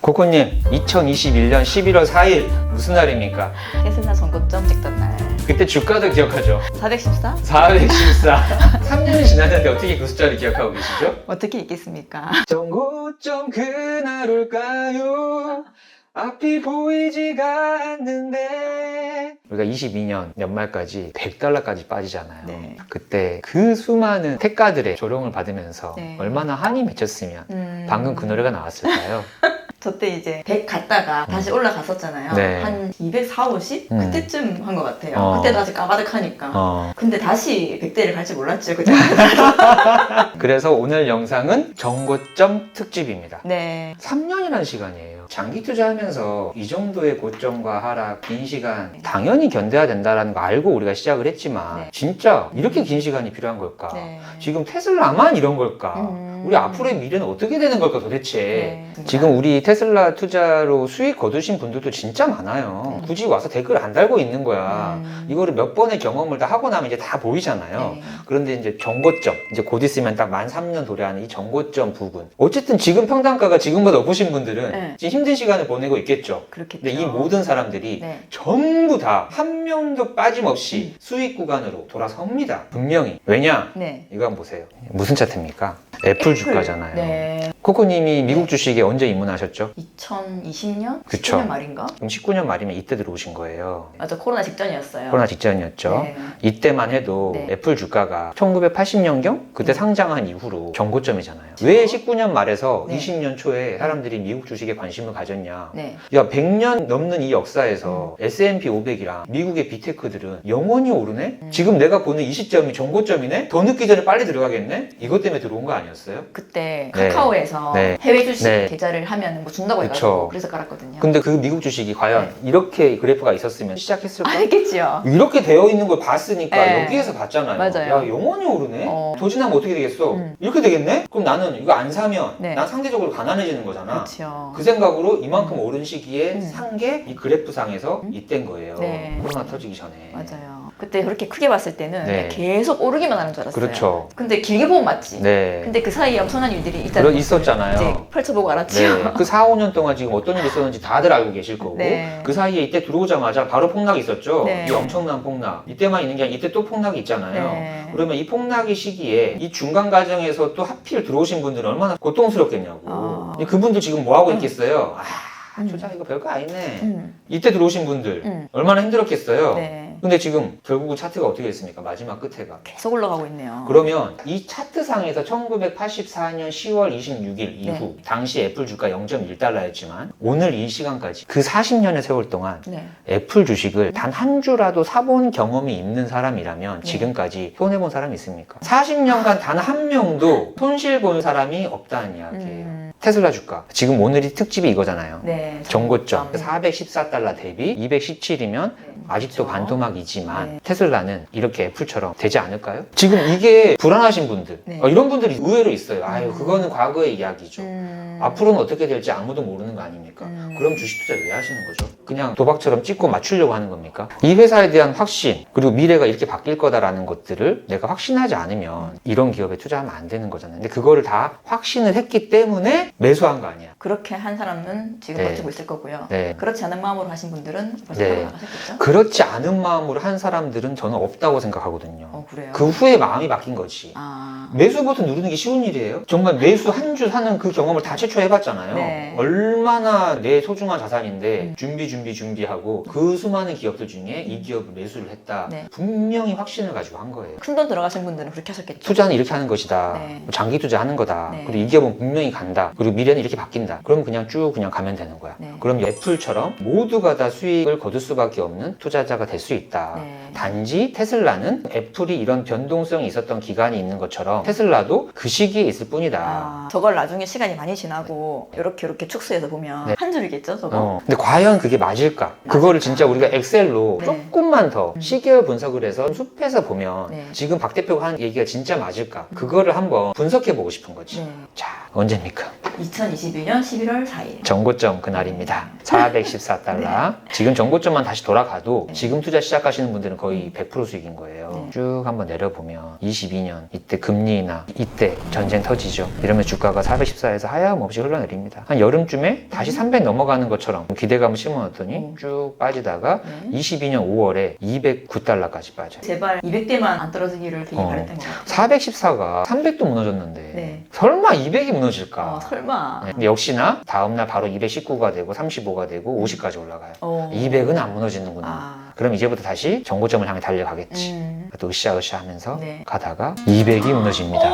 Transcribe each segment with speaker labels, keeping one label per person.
Speaker 1: 코코님, 2021년 11월 4일 무슨 날입니까?
Speaker 2: 테슬라 전고점 찍던 날.
Speaker 1: 그때 주가도 기억하죠?
Speaker 2: 414?
Speaker 1: 414. 3년이 지났는데 어떻게 그 숫자를 기억하고 계시죠?
Speaker 2: 어떻게 있겠습니까?
Speaker 1: 전고점 그날 올까요? 앞이 보이지가 않는데 우리가 22년 연말까지 $100까지 빠지잖아요.
Speaker 2: 네.
Speaker 1: 그때 그 수많은 태가들의 조롱을 받으면서
Speaker 2: 네.
Speaker 1: 얼마나 한이 맺혔으면 방금 그 노래가 나왔을까요?
Speaker 2: 저 때 이제 100 갔다가 다시 올라갔었잖아요.
Speaker 1: 네.
Speaker 2: 한 240, 50? 그때쯤 한 것 같아요. 그때도 아직 까마득하니까. 근데 다시 100대를 갈지 몰랐죠. 그때.
Speaker 1: 그래서 오늘 영상은 전고점 특집입니다.
Speaker 2: 네.
Speaker 1: 3년이라는 시간이에요. 장기 투자하면서 이 정도의 고점과 하락, 긴 시간 당연히 견뎌야 된다는 거 알고 우리가 시작을 했지만
Speaker 2: 네.
Speaker 1: 진짜 이렇게 긴 시간이 필요한 걸까?
Speaker 2: 네.
Speaker 1: 지금 테슬라만 이런 걸까? 우리 앞으로의 미래는 어떻게 되는 걸까 도대체?
Speaker 2: 네.
Speaker 1: 지금 우리 테슬라 투자로 수익 거두신 분들도 진짜 많아요.
Speaker 2: 네.
Speaker 1: 굳이 와서 댓글 안 달고 있는 거야. 이거를 몇 번의 경험을 다 하고 나면 이제 다 보이잖아요.
Speaker 2: 네.
Speaker 1: 그런데 이제 전고점, 이제 곧 있으면 딱 만 3년 도래하는 이 전고점 부분. 어쨌든 지금 평단가가 지금보다 높으신 분들은
Speaker 2: 네.
Speaker 1: 지금 힘든 시간을 보내고 있겠죠.
Speaker 2: 그렇겠죠.
Speaker 1: 근데 이 모든 사람들이
Speaker 2: 네.
Speaker 1: 전부 다 한 명도 빠짐없이 수익 구간으로 돌아섭니다. 분명히. 왜냐?
Speaker 2: 네.
Speaker 1: 이거 한번 보세요. 무슨 차트입니까? 애플 주가잖아요.
Speaker 2: 네.
Speaker 1: 코코님이 미국 주식에 언제 입문하셨죠?
Speaker 2: 2020년?
Speaker 1: 그쵸.
Speaker 2: 19년 말인가?
Speaker 1: 그럼 19년 말이면 이때 들어오신 거예요.
Speaker 2: 맞아, 코로나 직전이었어요.
Speaker 1: 코로나 직전이었죠.
Speaker 2: 네.
Speaker 1: 이때만 해도
Speaker 2: 네.
Speaker 1: 애플 주가가 1980년경 그때 상장한 이후로 정고점이잖아요. 왜 19년 말에서
Speaker 2: 네.
Speaker 1: 20년 초에 사람들이 미국 주식에 관심을 가졌냐?
Speaker 2: 네.
Speaker 1: 야, 100년 넘는 이 역사에서 S&P 500이랑 미국의 빅테크들은 영원히 오르네? 지금 내가 보는 이 시점이 정고점이네? 더 늦기 전에 빨리 들어가겠네? 이것 때문에 들어온 거 아니었어요?
Speaker 2: 그때
Speaker 1: 네.
Speaker 2: 카카오에서
Speaker 1: 네.
Speaker 2: 해외 주식
Speaker 1: 네.
Speaker 2: 계좌를 하면 뭐 준다고
Speaker 1: 그쵸.
Speaker 2: 해가지고 그래서 깔았거든요.
Speaker 1: 근데 그 미국 주식이 과연 이렇게 그래프가 있었으면 시작했을까?
Speaker 2: 알겠지요.
Speaker 1: 이렇게 되어 있는 걸 봤으니까
Speaker 2: 네.
Speaker 1: 여기에서 봤잖아요.
Speaker 2: 맞아요.
Speaker 1: 야, 영원히 오르네? 도진하면 어떻게 되겠어? 이렇게 되겠네? 그럼 나는 이거 안 사면
Speaker 2: 네.
Speaker 1: 난 상대적으로 가난해지는 거잖아.
Speaker 2: 그렇죠.
Speaker 1: 그 생각으로 이만큼 오른 시기에
Speaker 2: 음.
Speaker 1: 산 게 이 그래프상에서 이땐 거예요.
Speaker 2: 네.
Speaker 1: 코로나 터지기 전에.
Speaker 2: 맞아요. 그때 그렇게 크게 봤을 때는
Speaker 1: 네.
Speaker 2: 계속 오르기만 하는 줄 알았어요.
Speaker 1: 그렇죠.
Speaker 2: 근데 길게 보면 맞지.
Speaker 1: 네.
Speaker 2: 근데 그 사이에 엄청난 일들이 있다는 것을
Speaker 1: 있었잖아요.
Speaker 2: 이제 펼쳐보고 알았죠.
Speaker 1: 네. 그 4, 5년 동안 지금 어떤 일이 있었는지 다들 알고 계실 거고
Speaker 2: 네.
Speaker 1: 그 사이에 이때 들어오자마자 바로 폭락이 있었죠.
Speaker 2: 네.
Speaker 1: 이 엄청난 폭락. 이때만 있는 게 아니라 이때 또 폭락이 있잖아요.
Speaker 2: 네.
Speaker 1: 그러면 이 폭락의 시기에 이 중간 과정에서 또 하필 들어오신 분들은 얼마나 고통스럽겠냐고. 근데 그분들 지금 뭐 하고 있겠어요? 투자 이거 별거 아니네. 이때 들어오신 분들 얼마나 힘들었겠어요.
Speaker 2: 네.
Speaker 1: 근데 지금 결국은 차트가 어떻게 됐습니까? 마지막 끝에가.
Speaker 2: 계속 올라가고 있네요.
Speaker 1: 그러면 이 차트상에서 1984년 10월 26일 이후 당시 애플 주가 0.1달러였지만 오늘 이 시간까지 그 40년의 세월 동안
Speaker 2: 네.
Speaker 1: 애플 주식을 단 한 주라도 사본 경험이 있는 사람이라면 지금까지 손해본 사람이 있습니까? 40년간 단 한 명도 손실 본 사람이 없다는 이야기예요. 테슬라 주가. 지금 오늘이 특집이 이거잖아요.
Speaker 2: 네.
Speaker 1: 정고점
Speaker 2: 네.
Speaker 1: 414달러 대비 217이면 아직도
Speaker 2: 그렇죠.
Speaker 1: 반토막이지만
Speaker 2: 네.
Speaker 1: 테슬라는 이렇게 애플처럼 되지 않을까요? 지금 이게 불안하신 분들
Speaker 2: 네.
Speaker 1: 이런 분들이 의외로 있어요. 아유 그거는 과거의 이야기죠.
Speaker 2: 음.
Speaker 1: 앞으로는 어떻게 될지 아무도 모르는 거 아닙니까? 그럼 주식 투자 왜 하시는 거죠? 그냥 도박처럼 찍고 맞추려고 하는 겁니까? 이 회사에 대한 확신 그리고 미래가 이렇게 바뀔 거다라는 것들을 내가 확신하지 않으면 이런 기업에 투자하면 안 되는 거잖아요. 근데 그거를 다 확신을 했기 때문에 매수한 거 아니야.
Speaker 2: 그렇게 한 사람은 지금
Speaker 1: 네.
Speaker 2: 버티고 있을 거고요.
Speaker 1: 네.
Speaker 2: 그렇지 않은 마음으로 하신 분들은 벌써
Speaker 1: 네.
Speaker 2: 나가셨겠죠?
Speaker 1: 그렇지 않은 마음으로 한 사람들은 저는 없다고 생각하거든요.
Speaker 2: 그래요?
Speaker 1: 그 후에 마음이 바뀐 거지.
Speaker 2: 아.
Speaker 1: 매수 버튼 누르는 게 쉬운 일이에요? 정말 매수 한 주 사는 그 경험을 다 최초해봤잖아요.
Speaker 2: 네.
Speaker 1: 얼마나 내 소중한 자산인데 준비하고 그 수많은 기업들 중에 이 기업을 매수를 했다.
Speaker 2: 네.
Speaker 1: 분명히 확신을 가지고 한 거예요.
Speaker 2: 큰 돈 들어가신 분들은 그렇게 하셨겠죠?
Speaker 1: 투자는 이렇게 하는 것이다.
Speaker 2: 네.
Speaker 1: 장기 투자하는 거다.
Speaker 2: 네.
Speaker 1: 그리고 이 기업은 분명히 간다. 그리고 미래는 이렇게 바뀐다. 그럼 그냥 쭉 그냥 가면 되는 거야.
Speaker 2: 네.
Speaker 1: 그럼 애플처럼 모두가 다 수익을 거둘 수밖에 없는 투자자가 될 수 있다.
Speaker 2: 네.
Speaker 1: 단지 테슬라는 애플이 이런 변동성이 있었던 기간이 있는 것처럼 테슬라도 그 시기에 있을 뿐이다.
Speaker 2: 저걸 나중에 시간이 많이 지나고 이렇게 축소해서 보면
Speaker 1: 네.
Speaker 2: 한 줄이겠죠, 저거?
Speaker 1: 근데 과연 그게 맞을까? 그거를 진짜 우리가 엑셀로
Speaker 2: 네.
Speaker 1: 조금만 더 시계열 분석을 해서 숲에서 보면
Speaker 2: 네.
Speaker 1: 지금 박 대표가 하는 얘기가 진짜 맞을까? 그거를 한번 분석해 보고 싶은 거지.
Speaker 2: 네.
Speaker 1: 자, 언제입니까?
Speaker 2: 2021년 11월 4일.
Speaker 1: 정고점 그날입니다. 414달러. 지금 정고점만 다시 돌아가도 지금 투자 시작하시는 분들은 거의 100% 수익인 거예요.
Speaker 2: 네.
Speaker 1: 쭉 한번 내려보면 22년 이때 금리 인하, 이때 전쟁 터지죠. 이러면 주가가 414에서 하염없이 흘러내립니다. 한 여름쯤에 다시 300 넘어가는 것처럼 기대감을 심어놨더니 쭉 빠지다가
Speaker 2: 네.
Speaker 1: 22년 5월에 209달러까지 빠져요.
Speaker 2: 제발 200대만 안 떨어지기를 되게 바랬던 것 같아요.
Speaker 1: 414가 300도 무너졌는데
Speaker 2: 네.
Speaker 1: 설마 200이 무너질까?
Speaker 2: 설마.
Speaker 1: 네. 근데 역시나 다음날 바로 219가 되고 35가 되고 50까지 올라가요. 200은 안 무너지는구나. 그럼 이제부터 다시 정고점을 향해 달려가겠지. 또 으쌰으쌰 하면서
Speaker 2: 네.
Speaker 1: 가다가 200이 무너집니다.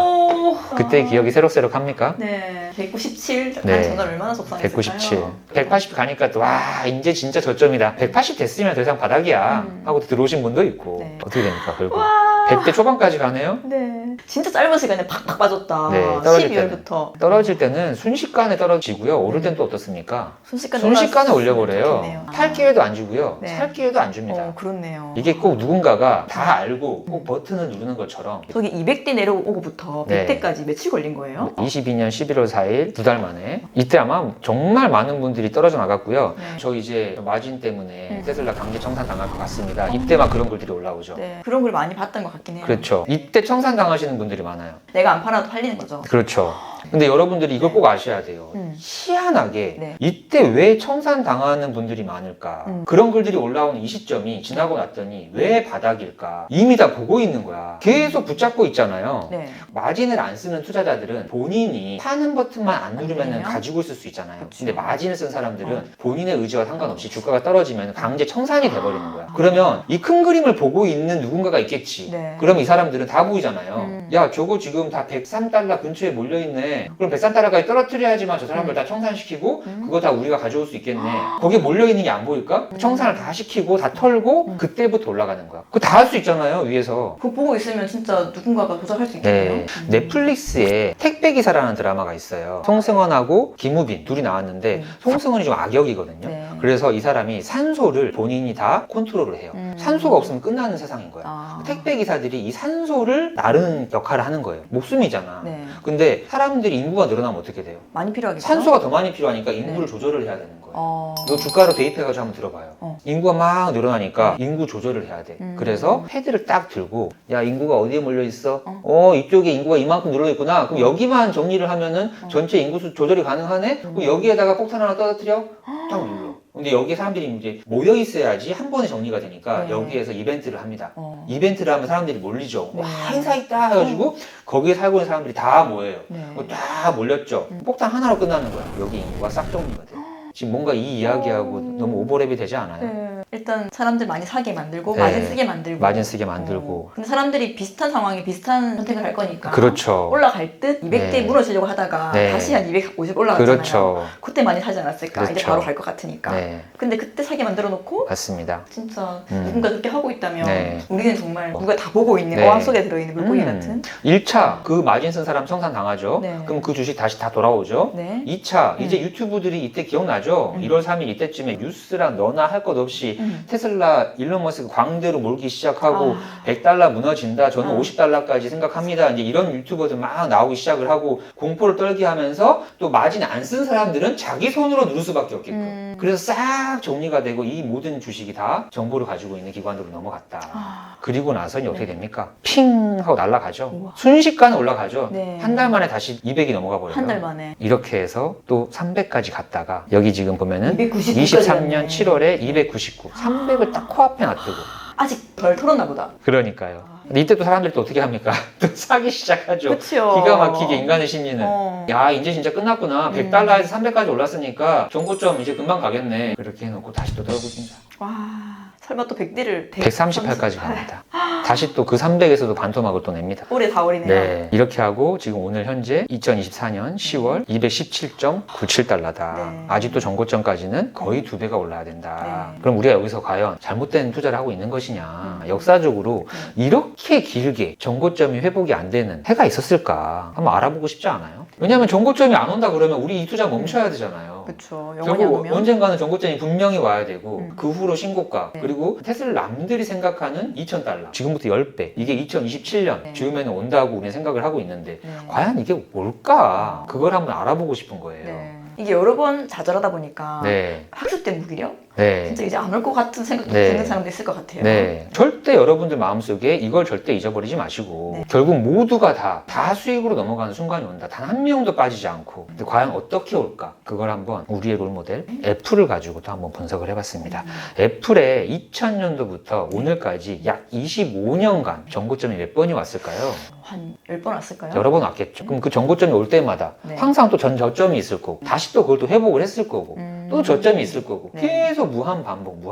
Speaker 1: 그때 기억이 새록새록합니까?
Speaker 2: 네. 197.
Speaker 1: 네.
Speaker 2: 저는 얼마나 속상했을까요?
Speaker 1: 197. 180 가니까 또 와 이제 진짜 저점이다. 180 됐으면 더 이상 바닥이야 하고 들어오신 분도 있고.
Speaker 2: 네.
Speaker 1: 어떻게 됩니까 결국?
Speaker 2: 와.
Speaker 1: 100대 초반까지 가네요.
Speaker 2: 네. 진짜 짧은 시간에 팍팍 빠졌다.
Speaker 1: 네, 떨어질
Speaker 2: 12월부터.
Speaker 1: 떨어질 때는 순식간에 떨어지고요. 오를 때는 또 어떻습니까? 순식간에 올려버려요.
Speaker 2: 좋겠네요.
Speaker 1: 팔 기회도 안 주고요.
Speaker 2: 네.
Speaker 1: 살 기회도 안 줍니다.
Speaker 2: 그렇네요.
Speaker 1: 이게 꼭 누군가가 다 알고 꼭 버튼을 누르는 것처럼
Speaker 2: 저기 200대 내려오고부터
Speaker 1: 네.
Speaker 2: 100대까지 며칠 걸린 거예요?
Speaker 1: 22년 11월 4일 2달 만에 이때 아마 정말 많은 분들이 떨어져 나갔고요.
Speaker 2: 네.
Speaker 1: 저 이제 마진 때문에 테슬라 강제 청산 당할 것 같습니다. 이때 막 그런 글들이 올라오죠.
Speaker 2: 네. 그런 걸 많이 봤던 것 같긴 해요.
Speaker 1: 그렇죠. 이때 청산 당하시는 분들이 많아요.
Speaker 2: 내가 안 팔아도 팔리는 거죠.
Speaker 1: 그렇죠. 근데 여러분들이 이걸 꼭 아셔야 돼요. 희한하게
Speaker 2: 네.
Speaker 1: 이때 왜 청산 당하는 분들이 많을까? 그런 글들이 올라오는 이 시점이 지나고 났더니 왜 바닥일까? 이미 다 보고 있는 거야. 계속 붙잡고 있잖아요.
Speaker 2: 네.
Speaker 1: 마진을 안 쓰는 투자자들은 본인이 파는 버튼만 안 누르면
Speaker 2: 누르면?
Speaker 1: 가지고 있을 수 있잖아요.
Speaker 2: 그치.
Speaker 1: 근데 마진을 쓴 사람들은 본인의 의지와 상관없이 주가가 떨어지면 강제 청산이 돼버리는 거야. 그러면 이 큰 그림을 보고 있는 누군가가 있겠지.
Speaker 2: 네.
Speaker 1: 그럼 이 사람들은 다 보이잖아요. 야, 저거 지금 다 103달러 근처에 몰려있네. 그럼 103달러까지 떨어뜨려야지만 저 사람들 다 청산시키고 그거 다 우리가 가져올 수 있겠네. 거기에 몰려있는 게 안 보일까? 청산을 다 시키고 다 털고 그때부터 올라가는 거야. 그거 다 할 수 있잖아요, 위에서.
Speaker 2: 그거 보고 있으면 진짜 누군가가 조작할 수 있겠네요.
Speaker 1: 네. 넷플릭스에 택배기사라는 드라마가 있어요. 송승헌하고 김우빈 둘이 나왔는데 송승헌이 좀 악역이거든요.
Speaker 2: 네.
Speaker 1: 그래서 이 사람이 산소를 본인이 다 컨트롤을 해요. 산소가 없으면 끝나는 세상인 거야. 택배기사들이 이 산소를 나르는 역할을 하는 거예요. 목숨이잖아.
Speaker 2: 네.
Speaker 1: 근데 사람들이 인구가 늘어나면 어떻게 돼요?
Speaker 2: 많이 필요하겠죠?
Speaker 1: 산소가 더 많이 필요하니까 인구를 조절을 해야 되는 거예요. 이거 주가로 대입해가지고 한번 들어봐요. 인구가 막 늘어나니까 인구 조절을 해야 돼. 그래서 패드를 딱 들고 야 인구가 어디에 몰려 있어? 이쪽에 인구가 이만큼 늘어 있구나. 그럼 여기만 정리를 하면은 전체 인구수 조절이 가능하네? 그럼 여기에다가 폭탄 하나 떨어뜨려? 딱 눌러. 근데 여기 사람들이 이제 모여 있어야지 한 번에 정리가 되니까
Speaker 2: 네.
Speaker 1: 여기에서 이벤트를 합니다. 이벤트를 하면 사람들이 몰리죠.
Speaker 2: 네.
Speaker 1: 와 행사 있다 해가지고 거기에 살고 있는 사람들이 다 모여요.
Speaker 2: 네.
Speaker 1: 다 몰렸죠. 폭탄 하나로 끝나는 거야. 여기 인구가 싹 정리가 돼. 지금 뭔가 이 이야기하고 너무 오버랩이 되지 않아요?
Speaker 2: 네. 일단 사람들 많이 사게 만들고
Speaker 1: 네.
Speaker 2: 마진 쓰게 만들고
Speaker 1: 마진 쓰게 만들고.
Speaker 2: 근데 사람들이 비슷한 상황에 비슷한 선택을 할 거니까
Speaker 1: 그렇죠.
Speaker 2: 올라갈 듯 200대
Speaker 1: 네.
Speaker 2: 무너지려고 하다가
Speaker 1: 네.
Speaker 2: 다시 한 250 올라갔잖아요.
Speaker 1: 그렇죠.
Speaker 2: 그때 많이 사지 않았을까? 이제
Speaker 1: 그렇죠.
Speaker 2: 바로 갈 것 같으니까.
Speaker 1: 네.
Speaker 2: 근데 그때 사게 만들어 놓고
Speaker 1: 맞습니다.
Speaker 2: 진짜 누군가 그렇게 하고 있다면
Speaker 1: 네.
Speaker 2: 우리는 정말 누가 다 보고 있는
Speaker 1: 네.
Speaker 2: 어항 속에 들어있는 물고기 같은
Speaker 1: 1차 그 마진 쓴 사람 청산 당하죠.
Speaker 2: 네.
Speaker 1: 그럼 그 주식 다시 다 돌아오죠.
Speaker 2: 네.
Speaker 1: 2차 이제 유튜브들이 이때 기억나죠? 1월 3일 이때쯤에 뉴스랑 너나 할 것 없이 테슬라 일론 머스크 광대로 몰기 시작하고 100달러 무너진다. 저는 50달러까지 생각합니다. 이제 이런 유튜버들 막 나오기 시작을 하고 공포를 떨게 하면서 또 마진 안 쓴 사람들은 자기 손으로 누를 수밖에 없게끔. 그래서 싹 정리가 되고 이 모든 주식이 다 정보를 가지고 있는 기관으로 넘어갔다. 그리고 나서 이제 어떻게 됩니까? 핑 하고 날아가죠.
Speaker 2: 우와.
Speaker 1: 순식간에 올라가죠.
Speaker 2: 네.
Speaker 1: 한 달 만에 다시 200이 넘어가 버려요.
Speaker 2: 한 달 만에
Speaker 1: 이렇게 해서 또 300까지 갔다가 여기 지금 보면은
Speaker 2: 299
Speaker 1: 23년 7월에 299, 300을 딱 코앞에 놔두고.
Speaker 2: 아직 덜 털었나 보다.
Speaker 1: 그러니까요. 근데 이때 또 사람들이 또 어떻게 합니까? 또 사기 시작하죠.
Speaker 2: 그치요.
Speaker 1: 기가 막히게 인간의 심리는. 야 이제 진짜 끝났구나. 100달러에서 300까지 올랐으니까 정고점 이제 금방 가겠네. 그렇게 해놓고 다시 또 떨어집니다.
Speaker 2: 와 설마 또 100대를
Speaker 1: 138까지 갑니다. 다시 또 그 300에서도 반토막을 또 냅니다.
Speaker 2: 올해 4월이네요.
Speaker 1: 네, 이렇게 하고 지금 오늘 현재 2024년 10월 217.97달러다.
Speaker 2: 네.
Speaker 1: 아직도 전고점까지는 거의 2배가 올라야 된다.
Speaker 2: 네.
Speaker 1: 그럼 우리가 여기서 과연 잘못된 투자를 하고 있는 것이냐? 역사적으로 이렇게 길게 전고점이 회복이 안 되는 해가 있었을까? 한번 알아보고 싶지 않아요? 왜냐하면 전고점이 안 온다 그러면 우리 이 투자 멈춰야 되잖아요.
Speaker 2: 그렇죠. 영원히 안
Speaker 1: 결국
Speaker 2: 오면
Speaker 1: 언젠가는 전고점이 분명히 와야 되고 그 후로 신고가
Speaker 2: 네.
Speaker 1: 그리고 테슬라 남들이 생각하는 2,000달러 지금부터 10배 이게 2027년
Speaker 2: 네.
Speaker 1: 즈음에는 온다고 우리는 생각을 하고 있는데
Speaker 2: 네.
Speaker 1: 과연 이게 뭘까? 그걸 한번 알아보고 싶은 거예요.
Speaker 2: 네. 이게 여러 번 좌절하다 보니까
Speaker 1: 네.
Speaker 2: 학습 때 무기력?
Speaker 1: 네.
Speaker 2: 진짜 이제 안 올 것 같은 생각
Speaker 1: 네.
Speaker 2: 드는 사람도 있을 것 같아요.
Speaker 1: 네. 절대 여러분들 마음속에 이걸 절대 잊어버리지 마시고
Speaker 2: 네.
Speaker 1: 결국 모두가 다 수익으로 넘어가는 순간이 온다. 단 한 명도 빠지지 않고. 근데 과연 어떻게 올까? 그걸 한번 우리의 롤모델 애플을 가지고도 한번 분석을 해봤습니다. 애플의 2000년도부터 오늘까지 약 25년간 정고점이 몇 번이 왔을까요?
Speaker 2: 한 10번 왔을까요?
Speaker 1: 여러 번 왔겠죠. 그럼 그 정고점이 올 때마다
Speaker 2: 네.
Speaker 1: 항상 또 저점이 있을 거고 다시 또 그걸 또 회복을 했을 거고 또 저점이 있을 거고
Speaker 2: 네.
Speaker 1: 계속 무한 반복.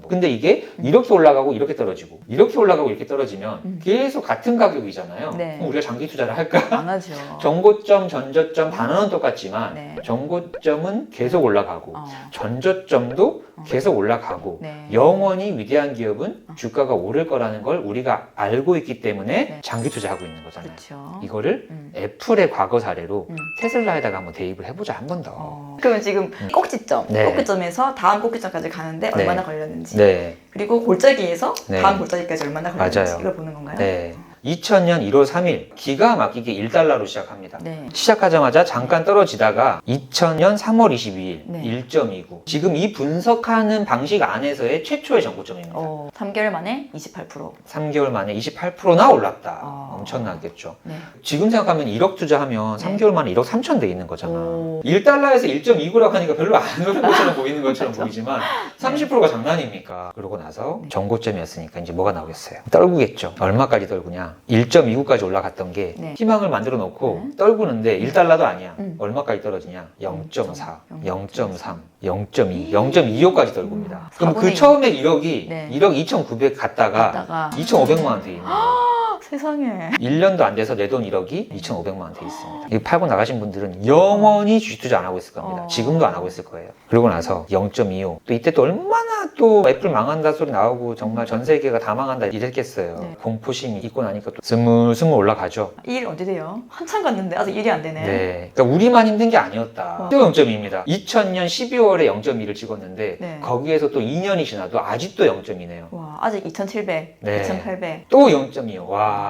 Speaker 1: 근데 이게 이렇게 올라가고 이렇게 떨어지고 이렇게 올라가고 이렇게 떨어지면 계속 같은 가격이잖아요.
Speaker 2: 네.
Speaker 1: 그럼 우리가 장기 투자를 할까?
Speaker 2: 안 하죠.
Speaker 1: 정고점, 전저점 단어는 똑같지만
Speaker 2: 네.
Speaker 1: 정고점은 계속 올라가고
Speaker 2: 어.
Speaker 1: 전저점도 계속 올라가고
Speaker 2: 네.
Speaker 1: 영원히 위대한 기업은 주가가 오를 거라는 걸 우리가 알고 있기 때문에
Speaker 2: 네.
Speaker 1: 장기 투자하고 있는 거잖아요.
Speaker 2: 그렇죠.
Speaker 1: 이거를
Speaker 2: 음.
Speaker 1: 애플의 과거 사례로
Speaker 2: 음.
Speaker 1: 테슬라에다가 한번 대입을 해보자 한 번 더.
Speaker 2: 그러면 지금 꼭지점,
Speaker 1: 네.
Speaker 2: 꼭지점에서 다음 꼭지점까지 가는데
Speaker 1: 네.
Speaker 2: 얼마나 걸렸는지
Speaker 1: 네,
Speaker 2: 그리고 골짜기에서
Speaker 1: 네.
Speaker 2: 다음 골짜기까지 얼마나 걸렸는지
Speaker 1: 맞아요.
Speaker 2: 이걸 보는 건가요?
Speaker 1: 네. 2000년 1월 3일 기가 막히게 1달러로 시작합니다.
Speaker 2: 네.
Speaker 1: 시작하자마자 잠깐 떨어지다가 2000년 3월 22일
Speaker 2: 네.
Speaker 1: 1.29. 지금 이 분석하는 방식 안에서의 최초의 정고점입니다.
Speaker 2: 3개월 만에 28%.
Speaker 1: 3개월 만에 28%나 올랐다.
Speaker 2: 어.
Speaker 1: 엄청나겠죠.
Speaker 2: 네.
Speaker 1: 지금 생각하면 1억 투자하면
Speaker 2: 네.
Speaker 1: 3개월 만에 1억 3천 돼 있는 거잖아.
Speaker 2: 오.
Speaker 1: 1달러에서 1.29라고 하니까 별로 안 오른 것처럼 보이는 것처럼
Speaker 2: 맞아.
Speaker 1: 보이지만 30%가 장난입니까? 그러고 나서 정고점이었으니까 이제 뭐가 나오겠어요? 떨구겠죠. 얼마까지 떨구냐? 1.29까지 올라갔던 게
Speaker 2: 네.
Speaker 1: 희망을 만들어 놓고
Speaker 2: 네.
Speaker 1: 떨구는데 1달러도 아니야.
Speaker 2: 음.
Speaker 1: 얼마까지 떨어지냐? 0.4,
Speaker 2: 0.3,
Speaker 1: 0.3, 0.2, 0.25까지 떨굽니다. 그럼 그
Speaker 2: 4분의
Speaker 1: 처음에 1억이
Speaker 2: 네.
Speaker 1: 1억 2,900 갔다가 2,500만 원 돼 있는 거예요.
Speaker 2: 세상에.
Speaker 1: 1년도 안 돼서 내 돈 1억이 2,500만 원 돼 있습니다. 이거 팔고 나가신 분들은 영원히 주식 투자 안 하고 있을 겁니다. 지금도 안 하고 있을 거예요. 그러고 나서 0.25. 또 이때 또 얼마나 또 애플 망한다 소리 나오고 정말 전 세계가 다 망한다 이랬겠어요.
Speaker 2: 네.
Speaker 1: 공포심이 있고 나니까 또 스물스물 올라가죠.
Speaker 2: 일 언제 돼요? 한참 갔는데 아직 일이 안 되네.
Speaker 1: 네. 그러니까 우리만 힘든 게 아니었다.
Speaker 2: 와.
Speaker 1: 또 0.2입니다. 2000년 12월에 0.2를 찍었는데
Speaker 2: 네.
Speaker 1: 거기에서 또 2년이 지나도 아직도 0.2네요.
Speaker 2: 와, 아직 2,700,
Speaker 1: 네.
Speaker 2: 2,800.
Speaker 1: 또 0.25. 와.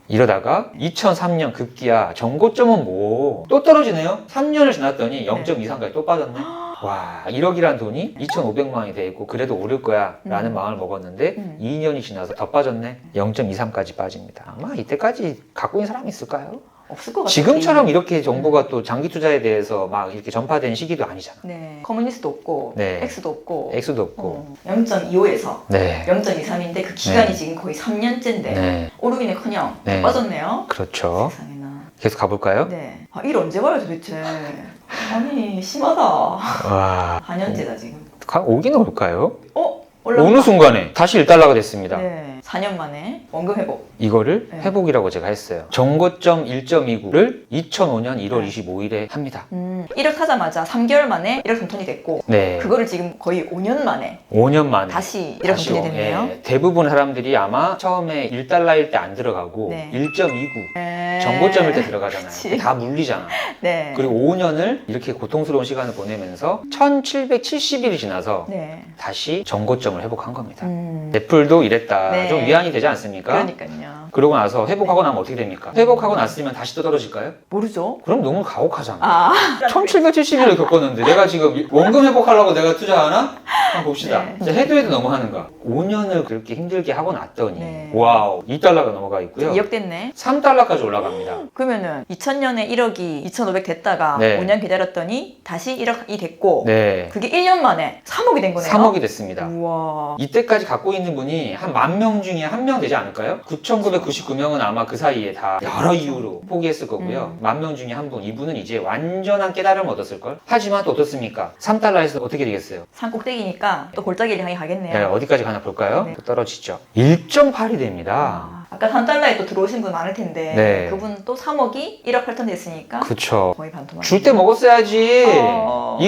Speaker 1: 이러다가 2003년 급기야 정고점은 뭐 또 떨어지네요. 3년을 지났더니 0.23까지 또 빠졌네. 와 1억이란 돈이 2,500만 원이 돼 있고 그래도 오를 거야 라는 마음을 먹었는데 2년이 지나서 더 빠졌네. 0.23까지 빠집니다. 아마 이때까지 갖고 있는 사람이 있을까요?
Speaker 2: 없을 것 같아요.
Speaker 1: 지금처럼 이렇게 정보가 또 장기 투자에 대해서 막 이렇게 전파된 시기도 아니잖아.
Speaker 2: 네. 커뮤니스트도 없고,
Speaker 1: 네.
Speaker 2: X도 없고.
Speaker 1: 액수도 없고.
Speaker 2: 0.25에서
Speaker 1: 네.
Speaker 2: 0.23인데 그 기간이
Speaker 1: 네.
Speaker 2: 지금 거의 3년째인데
Speaker 1: 네.
Speaker 2: 오르기는커녕
Speaker 1: 네.
Speaker 2: 빠졌네요.
Speaker 1: 그렇죠.
Speaker 2: 세상에나.
Speaker 1: 계속 가볼까요?
Speaker 2: 네. 아, 일 언제 봐요 도대체? 아니 심하다.
Speaker 1: 와.
Speaker 2: 4년째다 지금.
Speaker 1: 오긴 올까요?
Speaker 2: 올라가.
Speaker 1: 어느 순간에 다시 1달러가 됐습니다.
Speaker 2: 네. 4년 만에 원금 회복.
Speaker 1: 이거를
Speaker 2: 네.
Speaker 1: 회복이라고 제가 했어요. 정고점 1.29를 2005년 1월 25일에 합니다.
Speaker 2: 1억 하자마자 3개월 만에 1억 동턴이 됐고
Speaker 1: 네.
Speaker 2: 그거를 지금 거의 5년 만에
Speaker 1: 5년 만에
Speaker 2: 다시 1억 동턴이 됐네요.
Speaker 1: 예, 대부분 사람들이 아마 처음에 1달러일 때 안 들어가고
Speaker 2: 네.
Speaker 1: 1.29
Speaker 2: 네.
Speaker 1: 정고점일 때 들어가잖아요.
Speaker 2: 그치.
Speaker 1: 다 물리잖아.
Speaker 2: 네.
Speaker 1: 그리고 5년을 이렇게 고통스러운 시간을 보내면서 1770일이 지나서
Speaker 2: 네.
Speaker 1: 다시 정고점을 회복한 겁니다. 애플도 이랬다.
Speaker 2: 네.
Speaker 1: 좀 위안이 되지 않습니까?
Speaker 2: 그러니까요.
Speaker 1: 그러고 나서 회복하고 나면 어떻게 됩니까? 회복하고 났으면 다시 또 떨어질까요?
Speaker 2: 모르죠.
Speaker 1: 그럼 너무 가혹하잖아.
Speaker 2: 아.
Speaker 1: 1770일을 겪었는데 내가 지금 원금 회복하려고 내가 투자하나? 한번 봅시다.
Speaker 2: 네.
Speaker 1: 진짜 해도 너무 하는가? 5년을 그렇게 힘들게 하고 났더니
Speaker 2: 네.
Speaker 1: 와우 2달러가 넘어가 있고요.
Speaker 2: 2억 됐네.
Speaker 1: 3달러까지 올라갑니다.
Speaker 2: 그러면은 2000년에 1억이 2,500 됐다가
Speaker 1: 네.
Speaker 2: 5년 기다렸더니 다시 1억이 됐고
Speaker 1: 네.
Speaker 2: 그게 1년 만에 3억이 된 거네요.
Speaker 1: 3억이 됐습니다.
Speaker 2: 우와.
Speaker 1: 이때까지 갖고 있는 분이 한 10,000명 중에 한 명 되지 않을까요? 9,999명은 아마 그 사이에 다 여러 이유로 포기했을 거고요. 10,000명 중에 한 분, 이분은 이제 완전한 깨달음을 얻었을걸? 하지만 또 어떻습니까? 3달러에서 어떻게 되겠어요?
Speaker 2: 산 꼭대기니까 또 골짜기를 향해 가겠네요.
Speaker 1: 네, 어디까지 가나 볼까요?
Speaker 2: 네.
Speaker 1: 또 떨어지죠. 1.8이 됩니다.
Speaker 2: 아까 3달러에 또 들어오신 분 많을 텐데
Speaker 1: 네.
Speaker 2: 그분 또 3억이 1억 8천 됐으니까
Speaker 1: 그쵸.
Speaker 2: 거의 반토막.
Speaker 1: 줄 때 먹었어야지.
Speaker 2: 어.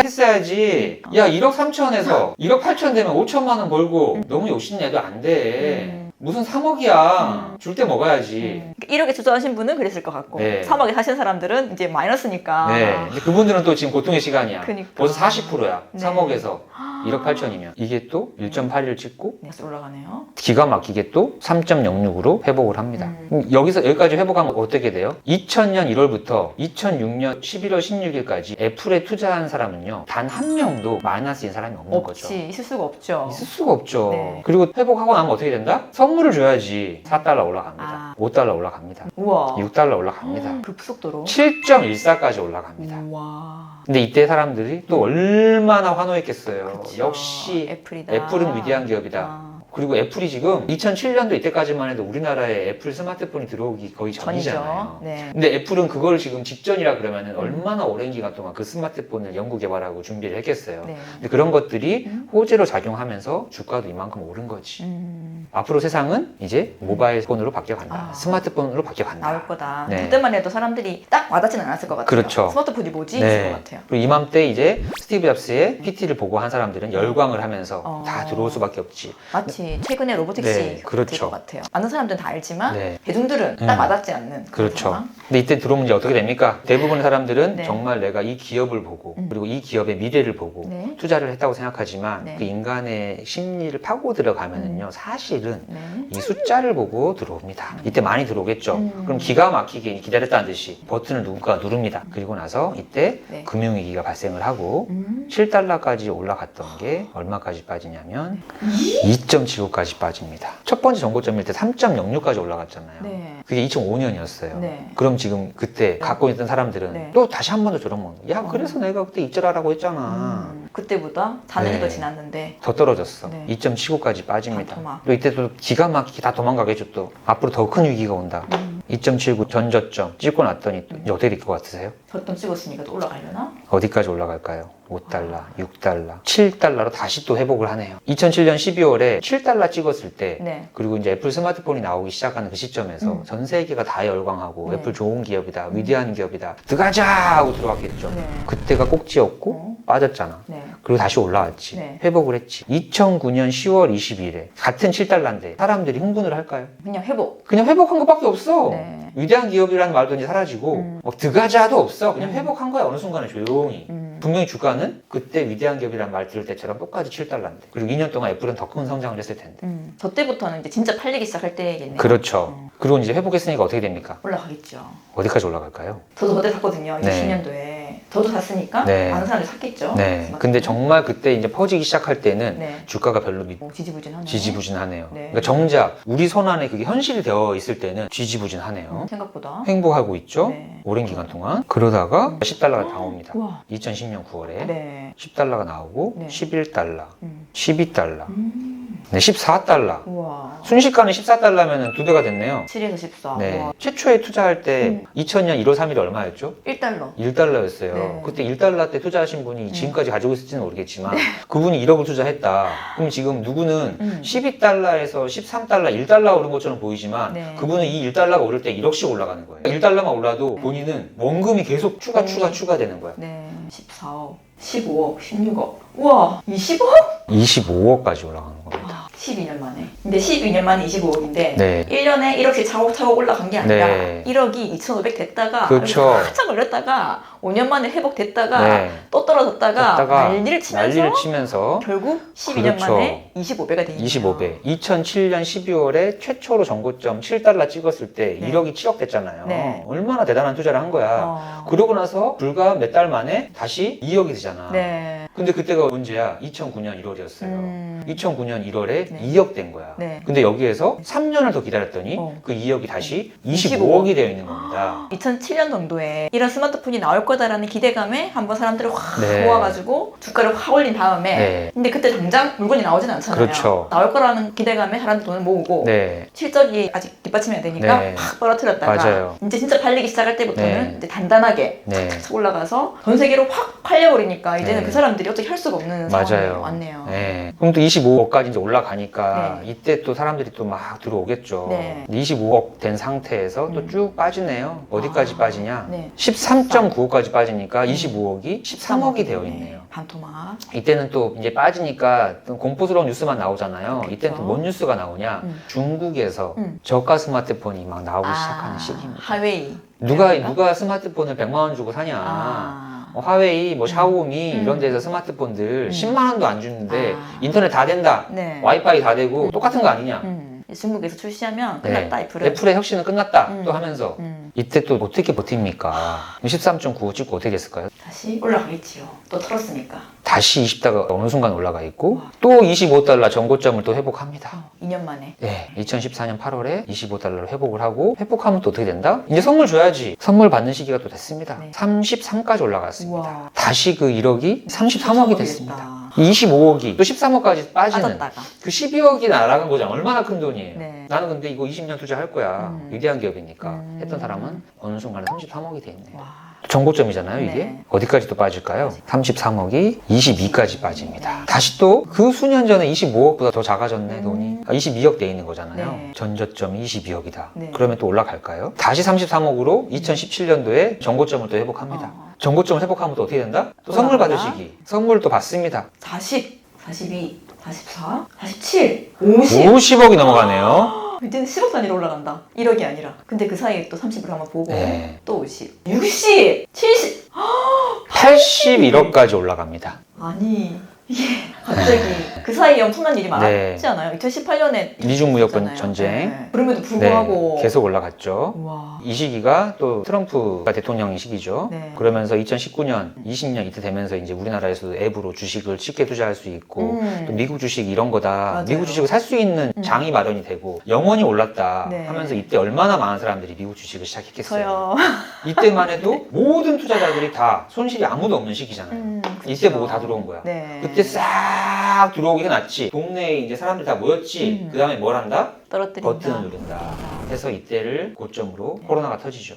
Speaker 1: 익절했어야지. 야, 1억 3천에서 1억 8천 되면 5천만 원 벌고 너무 욕심내도 안 돼. 무슨 3억이야. 줄 때 먹어야지.
Speaker 2: 1억에 투자하신 분은 그랬을 것 같고
Speaker 1: 네.
Speaker 2: 3억에 사신 사람들은 이제 마이너스니까.
Speaker 1: 네. 근데 그분들은 또 지금 고통의 시간이야.
Speaker 2: 그니까.
Speaker 1: 벌써 40%야.
Speaker 2: 네.
Speaker 1: 3억에서 1억 8천이면 이게 또 1.81 찍고
Speaker 2: 네, 올라가네요.
Speaker 1: 기가 막히게 또 3.06으로 회복을 합니다. 여기서 여기까지 회복하면 어떻게 돼요? 2000년 1월부터 2006년 11월 16일까지 애플에 투자한 사람은요, 단 한 명도 마이너스인 사람이 없는 거죠.
Speaker 2: 없지, 있을 수가 없죠.
Speaker 1: 있을 수가 없죠.
Speaker 2: 네.
Speaker 1: 그리고 회복하고 나면 어떻게 된다? 선물을 줘야지 4달러 올라갑니다. 5달러 올라갑니다.
Speaker 2: 우와.
Speaker 1: 6달러 올라갑니다.
Speaker 2: 급속도로.
Speaker 1: 7.14까지 올라갑니다.
Speaker 2: 우와.
Speaker 1: 근데 이때 사람들이 또 얼마나 환호했겠어요.
Speaker 2: 그쵸.
Speaker 1: 역시
Speaker 2: 애플이다.
Speaker 1: 애플은 위대한 기업이다.
Speaker 2: 아.
Speaker 1: 그리고 애플이 지금 2007년도 이때까지만 해도 우리나라에 애플 스마트폰이 들어오기 거의 전이잖아요.
Speaker 2: 네.
Speaker 1: 근데 애플은 그걸 지금 직전이라 그러면은 얼마나 오랜 기간 동안 그 스마트폰을 연구 개발하고 준비를 했겠어요.
Speaker 2: 네.
Speaker 1: 근데 그런 것들이 호재로 작용하면서 주가도 이만큼 오른 거지. 앞으로 세상은 이제 모바일 폰으로 바뀌어간다.
Speaker 2: 아.
Speaker 1: 스마트폰으로 바뀌어간다.
Speaker 2: 나올 거다.
Speaker 1: 네.
Speaker 2: 그때만 해도 사람들이 딱 와닿지는 않았을 것 같아요.
Speaker 1: 그렇죠.
Speaker 2: 스마트폰이 뭐지?
Speaker 1: 네.
Speaker 2: 있을 것 같아요.
Speaker 1: 그리고 이맘때 이제 스티브 잡스의 PT를 보고 한 사람들은 열광을 하면서 다 들어올 수밖에 없지.
Speaker 2: 마치 최근에 로보택시
Speaker 1: 네, 그렇죠.
Speaker 2: 될 것 같아요. 아는 사람들은 다 알지만
Speaker 1: 네.
Speaker 2: 대중들은 딱 와닿지 않는 그런
Speaker 1: 그렇죠.
Speaker 2: 상황.
Speaker 1: 근데 이때 들어오면 이제 어떻게 됩니까? 대부분의 사람들은
Speaker 2: 네.
Speaker 1: 정말 내가 이 기업을 보고 그리고 이 기업의 미래를 보고
Speaker 2: 네.
Speaker 1: 투자를 했다고 생각하지만
Speaker 2: 네.
Speaker 1: 그 인간의 심리를 파고 들어가면은요, 사실은
Speaker 2: 네.
Speaker 1: 이 숫자를 보고 들어옵니다. 이때 많이 들어오겠죠. 그럼 기가 막히게 기다렸다는 듯이 버튼을 누군가 누릅니다. 그리고 나서 이때
Speaker 2: 네.
Speaker 1: 금융위기가 발생을 하고 7달러까지 올라갔던 게 얼마까지 빠지냐면 2.75까지 빠집니다. 첫 번째 정고점일 때 3.06까지 올라갔잖아요.
Speaker 2: 네.
Speaker 1: 그게 2005년이었어요.
Speaker 2: 네.
Speaker 1: 그럼 지금 그때 갖고 있던 사람들은
Speaker 2: 네.
Speaker 1: 또 다시 한 번 더 저런 야, 그래서 내가 그때 이절하라고 했잖아.
Speaker 2: 그때보다 4년이
Speaker 1: 네.
Speaker 2: 더 지났는데
Speaker 1: 더 떨어졌어.
Speaker 2: 네.
Speaker 1: 2.75까지 빠집니다.
Speaker 2: 반토막.
Speaker 1: 또 이때 또 기가 막히게 다 도망가겠죠. 또 앞으로 더 큰 위기가 온다. 2.79 전저점 찍고 났더니 또 이제 어떻게 될 것 같으세요?
Speaker 2: 저점 찍었으니까 또 올라가려나?
Speaker 1: 어디까지 올라갈까요? 5달러, 6달러, 7달러로 다시 또 회복을 하네요. 2007년 12월에 7달러 찍었을 때
Speaker 2: 네.
Speaker 1: 그리고 이제 애플 스마트폰이 나오기 시작하는 그 시점에서 전 세계가 다 열광하고
Speaker 2: 네.
Speaker 1: 애플 좋은 기업이다, 위대한 기업이다, 들어가자 하고 들어왔겠죠.
Speaker 2: 네.
Speaker 1: 그때가 꼭지였고 빠졌잖아.
Speaker 2: 네.
Speaker 1: 그리고 다시 올라왔지.
Speaker 2: 네.
Speaker 1: 회복을 했지. 2009년 10월 20일에 같은 7달러인데 사람들이 흥분을 할까요?
Speaker 2: 그냥 회복.
Speaker 1: 그냥 회복한 것밖에 없어.
Speaker 2: 네.
Speaker 1: 위대한 기업이라는 말도 이제 사라지고 막 들어가자도 없어. 그냥 회복한 거야. 어느 순간에 조용히. 분명히 주가는 그때 위대한 기업이라는 말 들을 때처럼 똑같이 7달러인데 그리고 2년 동안 애플은 더 큰 성장을 했을 텐데.
Speaker 2: 저 때부터는 이제 진짜 팔리기 시작할 때겠네요.
Speaker 1: 그렇죠. 그리고 이제 회복했으니까 어떻게 됩니까?
Speaker 2: 올라가겠죠.
Speaker 1: 어디까지 올라갈까요?
Speaker 2: 저도 그때 샀거든요.
Speaker 1: 네.
Speaker 2: 2010년도에. 저도 샀으니까
Speaker 1: 네.
Speaker 2: 많은 사람들이 샀겠죠.
Speaker 1: 네.
Speaker 2: 스마트폰.
Speaker 1: 근데 정말 그때 이제 퍼지기 시작할 때는
Speaker 2: 네.
Speaker 1: 주가가 별로
Speaker 2: 지지부진하네.
Speaker 1: 지지부진하네요.
Speaker 2: 네.
Speaker 1: 그러니까 정작 우리 손안에 그게 현실이 되어 있을 때는 지지부진하네요.
Speaker 2: 생각보다.
Speaker 1: 행복하고 있죠?
Speaker 2: 네.
Speaker 1: 오랜 기간 동안. 그러다가 10달러가 다 옵니다.
Speaker 2: 우와.
Speaker 1: 2010년 9월에
Speaker 2: 네.
Speaker 1: 10달러가 나오고
Speaker 2: 네.
Speaker 1: 11달러,
Speaker 2: 음.
Speaker 1: 12달러, 네, 14달러.
Speaker 2: 우와.
Speaker 1: 순식간에 14달러면 2배가 됐네요.
Speaker 2: 7에서 14.
Speaker 1: 네.
Speaker 2: 우와.
Speaker 1: 최초에 투자할 때 2000년 1월 3일이 얼마였죠?
Speaker 2: 1달러.
Speaker 1: 1달러였어요.
Speaker 2: 네.
Speaker 1: 그때 1달러 때 투자하신 분이 지금까지 가지고 있을지는 모르겠지만 그분이 1억을 투자했다. 그럼 지금 누구는 12달러에서 13달러, 1달러 오른 것처럼 보이지만
Speaker 2: 네.
Speaker 1: 그분은 이 1달러가 오를 때 1억씩 올라가는 거예요. 1달러만 올라도 본인은 원금이 계속 추가되는 거야.
Speaker 2: 네. 14억, 15억, 16억. 우와. 20억?
Speaker 1: 25억까지 올라가는 겁니다.
Speaker 2: 12년 만에. 근데 12년 만에 25억인데
Speaker 1: 네.
Speaker 2: 1년에 1억씩 차곡차곡 올라간 게 아니라
Speaker 1: 네.
Speaker 2: 1억이 2,500 됐다가
Speaker 1: 그렇죠.
Speaker 2: 한참 걸렸다가 5년 만에 회복됐다가
Speaker 1: 네.
Speaker 2: 또 떨어졌다가
Speaker 1: 갔다가
Speaker 2: 난리를 치면서
Speaker 1: 결국
Speaker 2: 결국 12년
Speaker 1: 그렇죠.
Speaker 2: 만에 25배가 돼 있네요.
Speaker 1: 25배. 2007년 12월에 최초로 정고점 7달러 찍었을 때
Speaker 2: 네.
Speaker 1: 1억이 7억 됐잖아요.
Speaker 2: 네.
Speaker 1: 얼마나 대단한 투자를 한 거야. 그러고 나서 불과 몇 달 만에 다시 2억이 되잖아.
Speaker 2: 네.
Speaker 1: 근데 그때가 언제야? 2009년 1월이었어요. 2009년 1월에
Speaker 2: 네.
Speaker 1: 2억 된 거야.
Speaker 2: 네.
Speaker 1: 근데 여기에서 3년을 더 기다렸더니 그 2억이 다시 25억이 되어 있는 겁니다.
Speaker 2: 2007년 정도에 이런 스마트폰이 나올 거다라는 기대감에 한번 사람들을 확
Speaker 1: 네.
Speaker 2: 모아가지고 주가를 확 올린 다음에
Speaker 1: 네.
Speaker 2: 근데 그때 당장 물건이 나오진 않잖아요.
Speaker 1: 그렇죠.
Speaker 2: 나올 거라는 기대감에 사람들 돈을 모으고
Speaker 1: 네.
Speaker 2: 실적이 아직 뒷받침이 안 되니까
Speaker 1: 네.
Speaker 2: 확 떨어뜨렸다가
Speaker 1: 맞아요.
Speaker 2: 이제 진짜 팔리기 시작할 때부터는
Speaker 1: 네.
Speaker 2: 이제 단단하게
Speaker 1: 네.
Speaker 2: 착착 올라가서 전 세계로 확 팔려버리니까 이제는
Speaker 1: 네.
Speaker 2: 그 사람들이 어떻게 할 수가 없는 상황이
Speaker 1: 맞아요.
Speaker 2: 왔네요.
Speaker 1: 네. 그럼 또 25억까지 이제 올라가니까
Speaker 2: 네.
Speaker 1: 이때 또 사람들이 또 막 들어오겠죠.
Speaker 2: 네.
Speaker 1: 25억 된 상태에서 또 쭉 빠지네요. 어디까지 빠지냐?
Speaker 2: 네.
Speaker 1: 13.95까지 빠지니까 25억이 13억이 되어
Speaker 2: 네.
Speaker 1: 있네요.
Speaker 2: 반토막.
Speaker 1: 이때는 또 이제 빠지니까 또 공포스러운 뉴스만 나오잖아요.
Speaker 2: 그렇겠죠.
Speaker 1: 이때는 또 뭔 뉴스가 나오냐? 중국에서
Speaker 2: 음.
Speaker 1: 저가 스마트폰이 막 나오기 시작하는 시기입니다.
Speaker 2: 하웨이.
Speaker 1: 누가 스마트폰을 100만 원 주고 사냐? 화웨이, 뭐 샤오미 이런 데서 스마트폰들 10만 원도 안 주는데 인터넷 다 된다.
Speaker 2: 네.
Speaker 1: 와이파이 다 되고 똑같은 거 아니냐.
Speaker 2: 중국에서 출시하면
Speaker 1: 네.
Speaker 2: 끝났다. 애플은.
Speaker 1: 애플의 혁신은 끝났다. 또 하면서 이때 또 어떻게 버팁니까? 13.95 찍고 어떻게 됐을까요?
Speaker 2: 다시 올라가겠지요. 또 털었으니까.
Speaker 1: 다시 20다가 어느 순간 올라가 있고 또 25달러 전고점을 또 회복합니다.
Speaker 2: 2년 만에.
Speaker 1: 네, 2014년 8월에 25달러로 회복을 하고 회복하면 또 어떻게 된다? 이제 선물 줘야지. 선물 받는 시기가 또 됐습니다.
Speaker 2: 네.
Speaker 1: 33까지 올라갔습니다.
Speaker 2: 우와.
Speaker 1: 다시 그 1억이 33억이 됐습니다.
Speaker 2: 됐다.
Speaker 1: 25억이 또 13억까지 빠지는
Speaker 2: 빠졌다가.
Speaker 1: 그 12억이 날아간 거잖아. 얼마나 큰 돈이에요.
Speaker 2: 네.
Speaker 1: 나는 근데 이거 20년 투자할 거야. 위대한 기업이니까 했던 사람은 어느 순간에 33억이 돼 있네요.
Speaker 2: 와.
Speaker 1: 정고점이잖아요, 이게.
Speaker 2: 네.
Speaker 1: 어디까지 또 빠질까요? 33억이 22까지 빠집니다. 다시 또 그 수년 전에 25억보다 더 작아졌네, 돈이. 22억 돼 있는 거잖아요.
Speaker 2: 네.
Speaker 1: 전저점이 22억이다.
Speaker 2: 네.
Speaker 1: 그러면 또 올라갈까요? 다시 33억으로 2017년도에 전고점을 또 회복합니다. 전고점을 회복하면 또 어떻게 된다? 또 선물
Speaker 2: 올라가나?
Speaker 1: 받으시기. 선물을 또 받습니다.
Speaker 2: 40, 42, 44, 47, 50.
Speaker 1: 50억이 넘어가네요.
Speaker 2: 이제는 10억 단위로 올라간다. 1억이 아니라. 근데 그 사이에 또 30을 한번 보고
Speaker 1: 네.
Speaker 2: 또 50, 60, 70.
Speaker 1: 81억까지 올라갑니다.
Speaker 2: 아니 이게 갑자기 그 사이에 엄청난 일이 많았지
Speaker 1: 네.
Speaker 2: 않아요? 2018년에
Speaker 1: 미중무역 전쟁.
Speaker 2: 그럼에도 불구하고
Speaker 1: 네, 계속 올라갔죠.
Speaker 2: 우와.
Speaker 1: 이 시기가 또 트럼프가 대통령인 시기죠.
Speaker 2: 네.
Speaker 1: 그러면서 2019년, 20년 이때 되면서 이제 우리나라에서도 앱으로 주식을 쉽게 투자할 수 있고 또 미국 주식 이런 거다.
Speaker 2: 맞아요.
Speaker 1: 미국 주식을 살 수 있는 장이 마련이 되고 영원히 올랐다
Speaker 2: 네.
Speaker 1: 하면서 이때 얼마나 많은 사람들이 미국 주식을 시작했겠어요.
Speaker 2: 저요.
Speaker 1: 이때만 해도 모든 투자자들이 다 손실이 아무도 없는 시기잖아요. 이때 보고 다 들어온 거야.
Speaker 2: 네.
Speaker 1: 그때 싹 들어오게 해놨지. 동네에 이제 사람들 다 모였지. 그 다음에 뭘 한다?
Speaker 2: 떨어뜨린다.
Speaker 1: 버튼을 누른다. 해서 이때를 고점으로 코로나가 터지죠.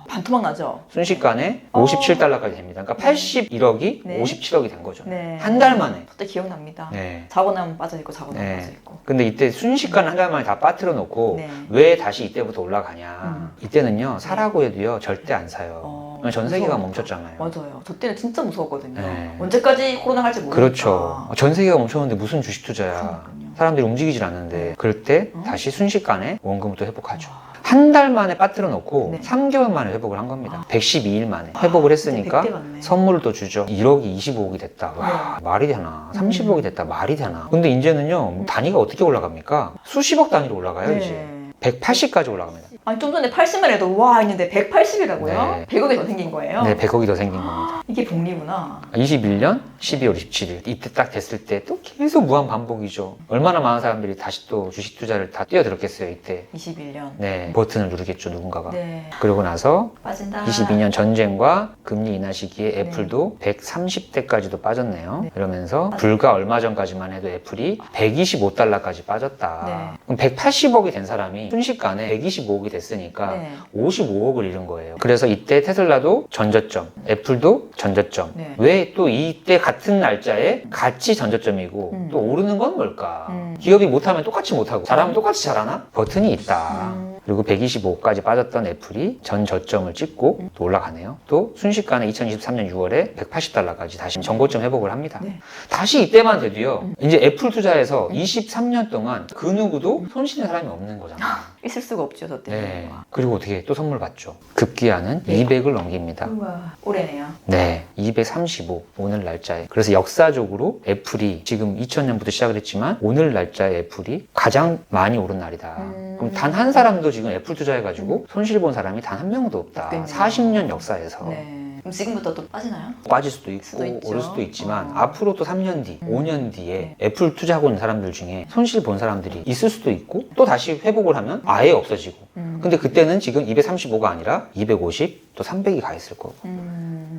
Speaker 2: 반토막 나죠.
Speaker 1: 순식간에 57달러까지 됩니다. 그러니까 81억이
Speaker 2: 네.
Speaker 1: 57억이 된 거죠.
Speaker 2: 네.
Speaker 1: 한 달 만에.
Speaker 2: 그때 기억납니다.
Speaker 1: 네.
Speaker 2: 자고 나면 빠져있고 자고 나면
Speaker 1: 네.
Speaker 2: 빠져있고.
Speaker 1: 근데 이때 순식간에 한 달 만에 다 빠뜨려 놓고
Speaker 2: 네.
Speaker 1: 왜 다시 이때부터 올라가냐. 이때는요, 사라고 해도요, 절대 안 사요. 전 세계가
Speaker 2: 무서워.
Speaker 1: 멈췄잖아요.
Speaker 2: 맞아요. 저 때는 진짜 무서웠거든요.
Speaker 1: 네.
Speaker 2: 언제까지 코로나 갈지 모르니까.
Speaker 1: 그렇죠. 전 세계가 멈췄는데 무슨 주식 투자야.
Speaker 2: 그러니까요.
Speaker 1: 사람들이 움직이질 않는데 그럴 때 다시 순식간에 원금을 또 회복하죠.
Speaker 2: 와.
Speaker 1: 한 달 만에 빠뜨려 놓고
Speaker 2: 네.
Speaker 1: 3개월 만에 회복을 한 겁니다. 112일 만에 회복을 했으니까
Speaker 2: 100대 같네.
Speaker 1: 선물을 또 주죠. 1억이 25억이 됐다. 와, 말이 되나? 30억이 됐다. 말이 되나? 근데 이제는요, 단위가 어떻게 올라갑니까? 수십억 단위로 올라가요,
Speaker 2: 네.
Speaker 1: 이제. 180까지 올라갑니다.
Speaker 2: 아니 좀 전에 80만 해도 와 있는데 180이라고요?
Speaker 1: 네.
Speaker 2: 100억이 더 생긴 거예요?
Speaker 1: 네, 100억이 더 생긴 겁니다.
Speaker 2: 이게 복리구나.
Speaker 1: 21년 12월 27일. 이때 딱 됐을 때 또 계속 무한 반복이죠. 얼마나 많은 사람들이 다시 또 주식 투자를 다 뛰어들었겠어요, 이때.
Speaker 2: 21년.
Speaker 1: 네, 버튼을 누르겠죠, 누군가가.
Speaker 2: 네.
Speaker 1: 그러고 나서
Speaker 2: 빠진다.
Speaker 1: 22년 전쟁과 금리 인하 시기에 애플도 130대까지도 빠졌네요.
Speaker 2: 네.
Speaker 1: 이러면서 불과 얼마 전까지만 해도 애플이 125달러까지 빠졌다.
Speaker 2: 네.
Speaker 1: 그럼 180억이 된 사람이 순식간에 125억이 됐으니까
Speaker 2: 네.
Speaker 1: 55억을 잃은 거예요. 그래서 이때 테슬라도 전저점, 애플도 전저점.
Speaker 2: 네.
Speaker 1: 왜 또 이때 같은 날짜에 같이 전저점이고 또 오르는 건 뭘까? 기업이 못하면 똑같이 못하고 잘하면 똑같이 잘하나? 버튼이 있다. 그리고 125까지 빠졌던 애플이 전 저점을 찍고 또 올라가네요. 또 순식간에 2023년 6월에 180달러까지 다시 전고점 회복을 합니다.
Speaker 2: 네.
Speaker 1: 다시 이때만 돼도요. 이제 애플 투자에서 23년 동안 그 누구도 손실낸 사람이 없는 거잖아요.
Speaker 2: 있을 수가 없죠, 저 때는.
Speaker 1: 네. 그리고 어떻게 또 선물 받죠. 급기야는
Speaker 2: 네.
Speaker 1: 200을 넘깁니다.
Speaker 2: 우와, 올해네요.
Speaker 1: 네, 235 오늘 날짜에. 그래서 역사적으로 애플이 지금 2000년부터 시작을 했지만 오늘 날짜에 애플이 가장 많이 오른 날이다. 그럼 단 한 사람도 지금 애플 투자해가지고 손실 본 사람이 단 한 명도 없다.
Speaker 2: 그러네요.
Speaker 1: 40년 역사에서.
Speaker 2: 네. 그럼 지금부터 또 빠지나요?
Speaker 1: 빠질 수도 있고
Speaker 2: 수도 있죠.
Speaker 1: 오를 수도 있지만 앞으로 또 3년 뒤, 5년 뒤에
Speaker 2: 네.
Speaker 1: 애플 투자하고 있는 사람들 중에 손실 본 사람들이 있을 수도 있고 또 다시 회복을 하면 아예 없어지고 근데 그때는 지금 235가 아니라 250, 또 300이 가 있을 거고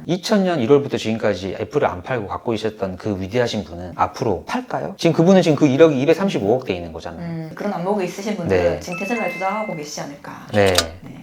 Speaker 1: 2000년 1월부터 지금까지 애플을 안 팔고 갖고 있었던 그 위대하신 분은 앞으로 팔까요? 지금 그분은 지금 그 1억이 235억 돼 있는 거잖아요.
Speaker 2: 그런 안목이 있으신 분들은
Speaker 1: 네.
Speaker 2: 지금 테슬라에 투자하고 계시지 않을까.
Speaker 1: 네.
Speaker 2: 네.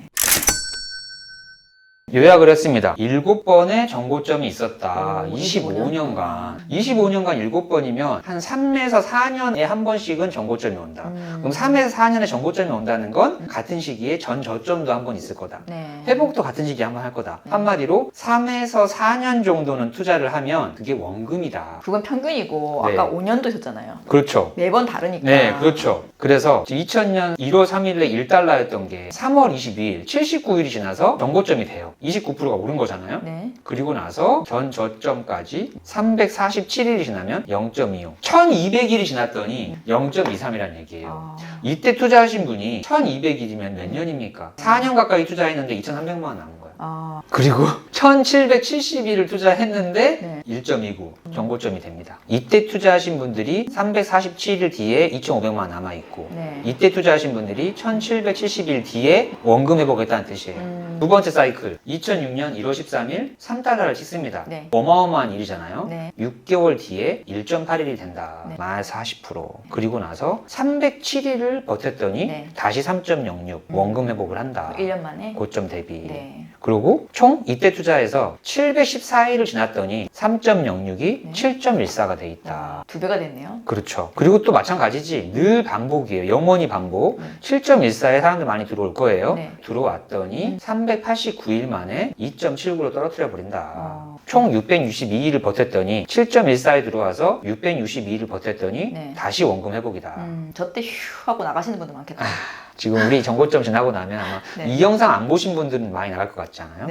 Speaker 1: 요약을 했습니다. 7번의 정고점이 있었다.
Speaker 2: 오,
Speaker 1: 25년간. 25년간 7번이면 한 3에서 4년에 한 번씩은 정고점이 온다. 그럼 3에서 4년에 정고점이 온다는 건 같은 시기에 전 저점도 한 번 있을 거다.
Speaker 2: 네.
Speaker 1: 회복도 같은 시기에 한 번 할 거다. 한마디로 3에서 4년 정도는 투자를 하면 그게 원금이다.
Speaker 2: 그건 평균이고
Speaker 1: 네.
Speaker 2: 아까 5년도 있었잖아요.
Speaker 1: 그렇죠.
Speaker 2: 매번 다르니까.
Speaker 1: 네, 그렇죠. 그래서 2000년 1월 3일에 1달러였던 게 3월 22일, 79일이 지나서 정고점이 돼요. 29%가 오른 거잖아요.
Speaker 2: 네.
Speaker 1: 그리고 나서 전 저점까지 347일이 지나면 0.25. 1200일이 지났더니 0.23이라는 얘기예요. 이때 투자하신 분이 1200일이면 몇 년입니까? 4년 가까이 투자했는데 2300만 원 남은 거예요. 그리고 1770일을 투자했는데 1.29 정고점이 됩니다. 이때 투자하신 분들이 347일 뒤에 2,500만 원 남아있고 이때 투자하신 분들이 1770일 뒤에 원금 회복했다는 뜻이에요. 두 번째 사이클 2006년 1월 13일 3달러를 찍습니다. 어마어마한 일이잖아요. 6개월 뒤에 1.8일이 된다. 마이너스 40%. 그리고 나서 307일을 버텼더니 다시 3.06 원금 회복을 한다.
Speaker 2: 1년 만에?
Speaker 1: 고점 대비. 그리고 총 이때 투자해서 714일을 지났더니 3.06이 7.14가 돼 있다.
Speaker 2: 2배가 됐네요.
Speaker 1: 그렇죠. 그리고 또 마찬가지지. 늘 반복이에요. 영원히 반복. 7.14에 사람들 많이 들어올 거예요. 들어왔더니 389일 만에 2.79로 떨어뜨려 버린다. 총 662일을 버텼더니 7.14에 들어와서 662일을 버텼더니 다시 원금 회복이다.
Speaker 2: 저 때 휴 하고 나가시는 분들 많겠다.
Speaker 1: 지금 우리 정고점 지나고 나면 아마 이 영상 안 보신 분들은 많이 나갈 것 같지 않아요?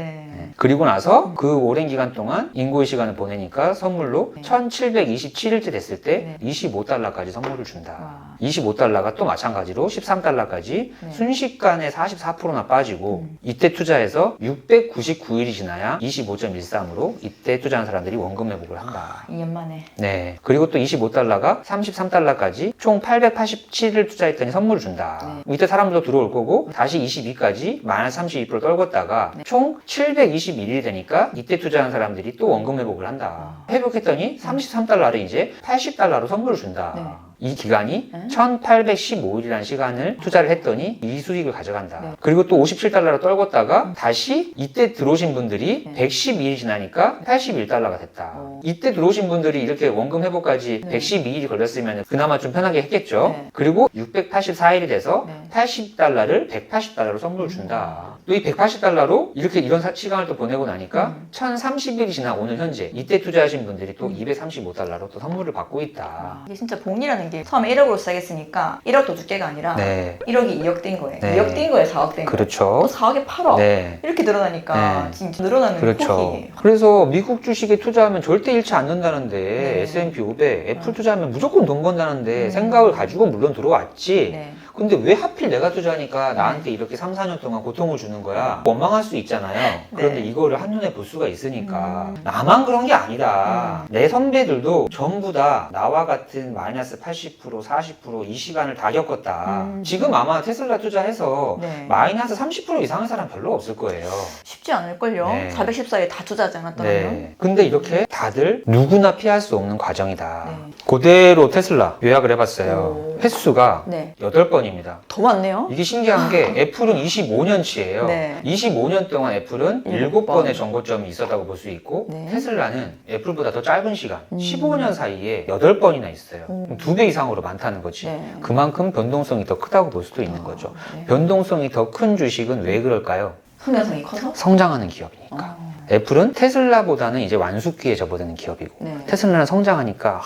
Speaker 1: 그리고 나서 그 오랜 기간 동안 인고의 시간을 보내니까 선물로 1727일째 됐을 때 25달러까지 선물을 준다. 25달러가 또 마찬가지로 13달러까지 순식간에 44%나 빠지고 이때 투자해서 699일이 지나야 25.13으로 이때 투자한 사람들이 원금 회복을 한다.
Speaker 2: 2년 만에.
Speaker 1: 네. 그리고 또 25달러가 33달러까지 총 887일 투자했더니 선물을 준다. 이때 사람들도 들어올 거고 다시 22까지 마이너스 32% 떨궜다가 총 721일이 되니까 이때 투자한 사람들이 또 원금 회복을 한다. 회복했더니 33달러를 이제 80달러로 선물을 준다. 이 기간이 1815일이라는 시간을 투자를 했더니 이 수익을 가져간다. 그리고 또 57달러로 떨궜다가 다시 이때 들어오신 분들이 112일이 지나니까 81달러가 됐다. 이때 들어오신 분들이 이렇게 원금 회복까지 112일이 걸렸으면 그나마 좀 편하게 했겠죠. 그리고 684일이 돼서 80달러를 180달러로 선물을 준다. 또 이 180달러로 이렇게 이런 시간을 또 보내고 나니까 1030일이 지나 오늘 현재 이때 투자하신 분들이 또 235달러로 또 선물을 받고 있다.
Speaker 2: 이게 진짜 복리라는 게 처음에 1억으로 시작했으니까 1억도 두께가 아니라 1억이 2억 된 거예요. 2억 된 거에 4억 된 거예요.
Speaker 1: 그렇죠.
Speaker 2: 또 4억에 8억. 이렇게 늘어나니까 진짜 늘어나는 폭이.
Speaker 1: 그래서 미국 주식에 투자하면 절대 잃지 않는다는데 S&P 500, 애플 투자하면 무조건 돈 번다는데 생각을 가지고 물론 들어왔지. 근데 왜 하필 내가 투자하니까 나한테 이렇게 3, 4년 동안 고통을 주는 거야? 원망할 수 있잖아요. 그런데 이거를 한눈에 볼 수가 있으니까 나만 그런 게 아니다. 내 선배들도 전부 다 나와 같은 마이너스 80%, 40% 이 시간을 다 겪었다. 지금 아마 테슬라 투자해서 마이너스 30% 이상의 사람 별로 없을 거예요.
Speaker 2: 쉽지 않을걸요? 414에 다 투자하지 않았다면.
Speaker 1: 근데 이렇게 다들 누구나 피할 수 없는 과정이다. 그대로 테슬라 요약을 해봤어요. 횟수가 8번입니다.
Speaker 2: 더 많네요?
Speaker 1: 이게 신기한 게 애플은 25년치예요. 25년 동안 애플은 7번의 정고점이 있었다고 볼 수 있고 테슬라는 애플보다 더 짧은 시간 15년 사이에 8번이나 있어요. 2배 이상으로 많다는 거지. 그만큼 변동성이 더 크다고 볼 수도 있는 거죠. 변동성이 더 큰 주식은 왜 그럴까요?
Speaker 2: 성장성이 커서?
Speaker 1: 성장하는 기업이니까. 애플은 테슬라보다는 이제 완숙기에 접어드는 기업이고 테슬라는 성장하니까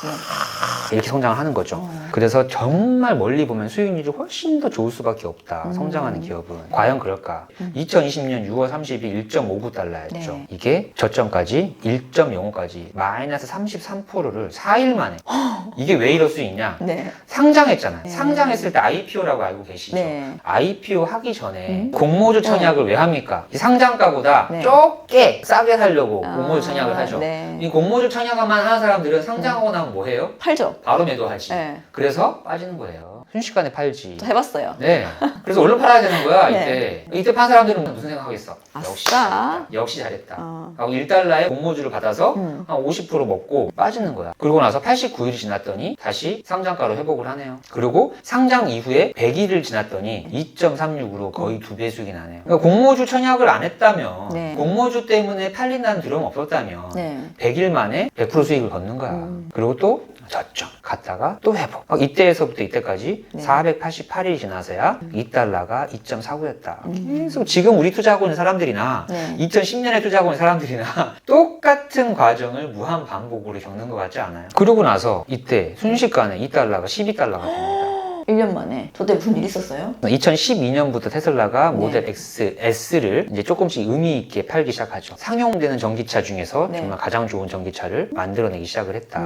Speaker 1: 이렇게 성장을 하는 거죠. 그래서 정말 멀리 보면 수익률이 훨씬 더 좋을 수밖에 없다. 성장하는 기업은. 과연 그럴까? 2020년 6월 30일 1.59달러였죠. 이게 저점까지 1.05까지 마이너스 33%를 4일 만에. 이게 왜 이럴 수 있냐? 상장했잖아요. 상장했을 때 IPO라고 알고 계시죠? IPO 하기 전에 공모주 청약을 왜 합니까? 이 상장가보다 적게 싸게 살려고 공모주 청약을 하죠. 이 공모주 청약만 하는 사람들은 상장하고 나면 뭐 해요?
Speaker 2: 팔죠.
Speaker 1: 바로 매도하지. 그래서 빠지는 거예요. 순식간에 팔지.
Speaker 2: 저 해봤어요.
Speaker 1: 그래서 얼른 팔아야 되는 거야, 이때. 이때 판 사람들은 무슨 생각하겠어?
Speaker 2: 아싸.
Speaker 1: 역시 잘했다. 하고 1달러에 공모주를 받아서 한 50% 먹고 빠지는 거야. 그러고 나서 89일이 지났더니 다시 상장가로 회복을 하네요. 그리고 상장 이후에 100일을 지났더니 2.36으로 거의 2배 수익이 나네요. 그러니까 공모주 청약을 안 했다면 공모주 때문에 팔린다는 두려움 없었다면 100일 만에 100% 수익을 걷는 거야. 그리고 또 저점 갔다가 또 회복. 이때에서부터 이때까지 488일이 지나서야 2달러가 2.49였다. 계속 지금 우리 투자하고 있는 사람들이나 2010년에 투자하고 있는 사람들이나 똑같은 과정을 무한 반복으로 겪는 것 같지 않아요? 그러고 나서 이때 순식간에 2달러가 12달러가 됩니다.
Speaker 2: 1년 만에. 저때 무슨 일 있었어요?
Speaker 1: 2012년부터 테슬라가
Speaker 2: 네.
Speaker 1: 모델 X, S를 이제 조금씩 의미 있게 팔기 시작하죠. 상용되는 전기차 중에서
Speaker 2: 네.
Speaker 1: 정말 가장 좋은 전기차를 만들어내기 시작을 했다.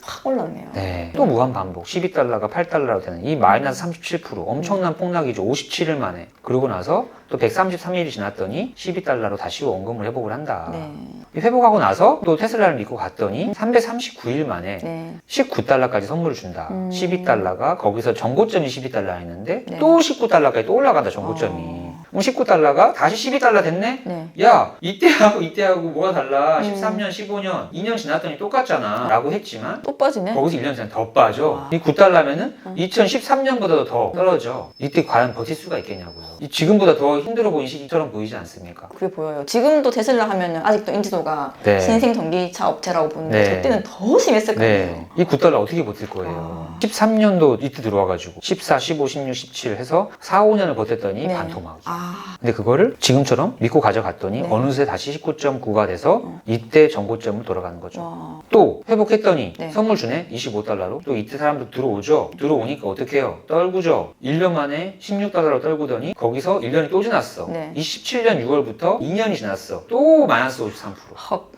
Speaker 2: 확 올랐네요.
Speaker 1: 네. 또 무한 반복. 12달러가 8달러로 되는 이 마이너스 37% 엄청난 폭락이죠. 57일 만에. 그러고 나서 또 133일이 지났더니 12달러로 다시 원금을 회복을 한다.
Speaker 2: 네.
Speaker 1: 회복하고 나서 또 테슬라를 믿고 갔더니 339일 만에
Speaker 2: 네.
Speaker 1: 19달러까지 선물을 준다. 12달러가 거기서 전고점이 12달러였는데
Speaker 2: 네.
Speaker 1: 또 19달러까지 또 올라간다, 전고점이. 그럼 19달러가 다시 12달러 됐네?
Speaker 2: 네.
Speaker 1: 야, 이때하고 뭐가 달라? 13년, 15년, 2년 지났더니 똑같잖아. 라고 했지만
Speaker 2: 또 빠지네?
Speaker 1: 거기서 1년 지나면 더 빠져.
Speaker 2: 와.
Speaker 1: 이 9달러면은 2013년보다도 더 떨어져. 이때 과연 버틸 수가 있겠냐고요. 지금보다 더 힘들어 보이는 시기처럼 보이지 않습니까?
Speaker 2: 그게 보여요. 지금도 테슬라 하면은 아직도 인지도가
Speaker 1: 네.
Speaker 2: 신생 전기차 업체라고 보는데
Speaker 1: 네.
Speaker 2: 그때는 더 심했을 거예요.
Speaker 1: 네. 이 9달러 어떻게 버틸 거예요?
Speaker 2: 아.
Speaker 1: 13년도 이때 들어와가지고 14, 15, 16, 17 해서 4, 5년을 버텼더니
Speaker 2: 네.
Speaker 1: 반토막.
Speaker 2: 아,
Speaker 1: 근데 그거를 지금처럼 믿고 가져갔더니
Speaker 2: 네.
Speaker 1: 어느새 다시 19.9가 돼서 이때 전고점을 돌아가는 거죠.
Speaker 2: 와.
Speaker 1: 또 회복했더니
Speaker 2: 네.
Speaker 1: 선물 주네? 25달러로. 또 이때 사람들 들어오죠? 들어오니까 어떻게 해요? 떨구죠? 1년 만에 16달러로 떨구더니 거기서 1년이 또 지났어.
Speaker 2: 네.
Speaker 1: 27년 6월부터 2년이 지났어. 또 마이너스 53%.
Speaker 2: 헉.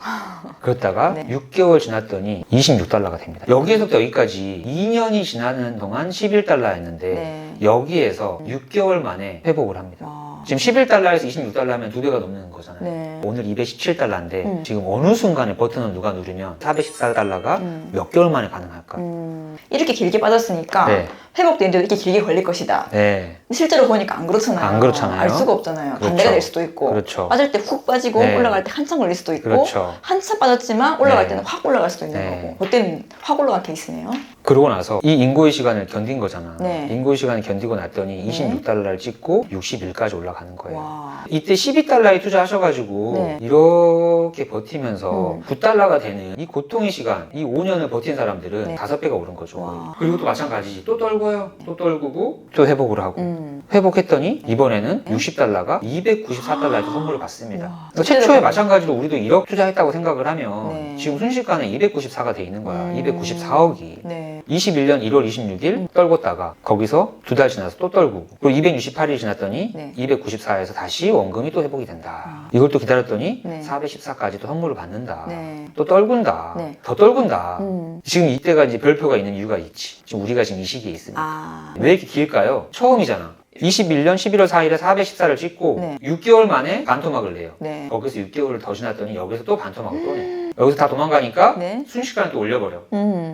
Speaker 1: 그렇다가
Speaker 2: 네.
Speaker 1: 6개월 지났더니 26달러가 됩니다. 여기에서부터 여기까지 2년이 지나는 동안 11달러였는데
Speaker 2: 네.
Speaker 1: 여기에서 6개월 만에 회복을 합니다.
Speaker 2: 와.
Speaker 1: 지금 11달러에서 26달러면 2배가 넘는 거잖아요.
Speaker 2: 네.
Speaker 1: 오늘 217달러인데
Speaker 2: 음.
Speaker 1: 지금 어느 순간에 버튼을 누가 누르면 414달러가 몇 개월 만에 가능할까?
Speaker 2: 이렇게 길게 빠졌으니까
Speaker 1: 네.
Speaker 2: 회복되는데도 이렇게 길게 걸릴 것이다.
Speaker 1: 네.
Speaker 2: 근데 실제로 보니까 안 그렇잖아요.
Speaker 1: 안 그렇잖아요.
Speaker 2: 알 수가 없잖아요.
Speaker 1: 그렇죠.
Speaker 2: 반대가 될 수도 있고.
Speaker 1: 그렇죠.
Speaker 2: 빠질 때 훅 빠지고
Speaker 1: 네.
Speaker 2: 올라갈 때 한참 걸릴 수도 있고
Speaker 1: 그렇죠.
Speaker 2: 한참 빠졌지만 올라갈
Speaker 1: 네.
Speaker 2: 때는 확 올라갈 수도 있는
Speaker 1: 네.
Speaker 2: 거고 그때는 확 올라간 케이스네요.
Speaker 1: 그러고 나서 이 인고의 시간을 견딘 거잖아.
Speaker 2: 네.
Speaker 1: 인고의 시간을 견디고 났더니 26달러를 찍고 61까지 올라가는 거예요.
Speaker 2: 와.
Speaker 1: 이때 12달러에 투자하셔가지고
Speaker 2: 네.
Speaker 1: 이렇게 버티면서 9달러가 되는 이 고통의 시간, 이 5년을 버틴 사람들은
Speaker 2: 네.
Speaker 1: 5배가 오른 거죠.
Speaker 2: 와.
Speaker 1: 그리고 또 마찬가지지. 또 떨궈요. 또 떨구고 또 회복을 하고. 회복했더니 이번에는
Speaker 2: 네.
Speaker 1: 60달러가 294달러에서 선물을 받습니다.
Speaker 2: 와.
Speaker 1: 그러니까 최초에 마찬가지로 우리도 1억 투자했다고 생각을 하면
Speaker 2: 네.
Speaker 1: 지금 순식간에 294가 돼 있는 거야. 294억이.
Speaker 2: 네.
Speaker 1: 21년 1월 26일 떨궜다가 거기서 2달 지나서 또 떨구고 그리고 268일이 지났더니
Speaker 2: 네.
Speaker 1: 294에서 다시 원금이 또 회복이 된다. 이걸 또 기다렸더니
Speaker 2: 네.
Speaker 1: 414까지 또 선물을 받는다.
Speaker 2: 네.
Speaker 1: 또 떨군다.
Speaker 2: 네.
Speaker 1: 더 떨군다.
Speaker 2: 음.
Speaker 1: 지금 이때가 이제 별표가 있는 이유가 있지. 지금 우리가 지금 이 시기에 있으니까.
Speaker 2: 아.
Speaker 1: 왜 이렇게 길까요? 처음이잖아. 21년 11월 4일에 414를 찍고
Speaker 2: 네.
Speaker 1: 6개월 만에 반토막을 내요.
Speaker 2: 네.
Speaker 1: 거기서 6개월을 더 지났더니 여기서 또 반토막을 또 내. 여기서 다 도망가니까
Speaker 2: 네.
Speaker 1: 순식간에 또 올려버려.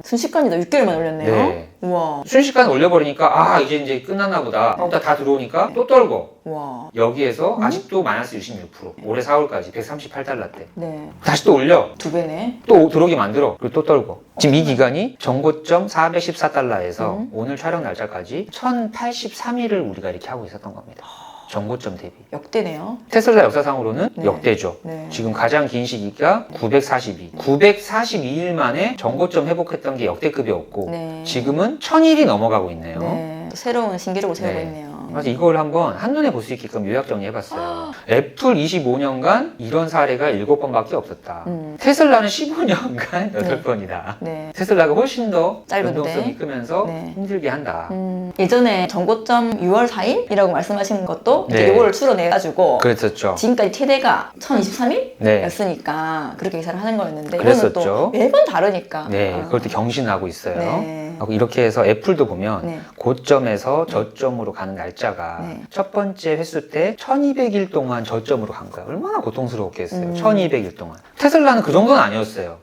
Speaker 2: 순식간이다. 6개월만 올렸네요.
Speaker 1: 네.
Speaker 2: 우와.
Speaker 1: 순식간에 올려버리니까 이제 끝났나 보다. 다 들어오니까 또 떨고
Speaker 2: 와.
Speaker 1: 여기에서 아직도 마이너스 66%. 올해 4월까지 138달러대.
Speaker 2: 네.
Speaker 1: 다시 또 올려.
Speaker 2: 2배네.
Speaker 1: 또 들어오게 만들어. 그리고 또 떨고. 지금 이 기간이 전고점 414달러에서 오늘 촬영 날짜까지 1083일을 우리가 이렇게 하고 있었던 겁니다. 전고점 대비.
Speaker 2: 역대네요.
Speaker 1: 테슬라 역사상으로는
Speaker 2: 네.
Speaker 1: 역대죠.
Speaker 2: 네.
Speaker 1: 지금 가장 긴 시기가 942. 942일 만에 전고점 회복했던 게 역대급이었고
Speaker 2: 네.
Speaker 1: 지금은 1000일이 넘어가고 있네요.
Speaker 2: 네. 또 새로운 신기록을 세우고
Speaker 1: 네.
Speaker 2: 있네요.
Speaker 1: 그래서 이걸 한번 한눈에 볼 수 있게끔 요약 정리해봤어요. 애플 25년간 이런 사례가 7번밖에 없었다. 테슬라는 15년간 8번이다.
Speaker 2: 네.
Speaker 1: 테슬라가 훨씬 더
Speaker 2: 짧은데.
Speaker 1: 변동성이 크면서
Speaker 2: 네.
Speaker 1: 힘들게 한다.
Speaker 2: 예전에 전고점 6월 4일이라고 말씀하신 것도 이제
Speaker 1: 네.
Speaker 2: 요거를 추려내가지고
Speaker 1: 그랬었죠.
Speaker 2: 지금까지 최대가 1023일?
Speaker 1: 네.
Speaker 2: 였으니까 그렇게 계산을 하는 거였는데
Speaker 1: 그랬었죠.
Speaker 2: 이거는 또 매번 다르니까
Speaker 1: 네, 그걸 또 경신하고 있어요.
Speaker 2: 네.
Speaker 1: 하고 이렇게 해서 애플도 보면
Speaker 2: 네.
Speaker 1: 고점에서 저점으로 가는 날짜가
Speaker 2: 네.
Speaker 1: 첫 번째 횟수 때 1200일 동안 저점으로 간 거야. 얼마나 고통스러웠겠어요. 1200일 동안. 테슬라는 그 정도는 아니었어요.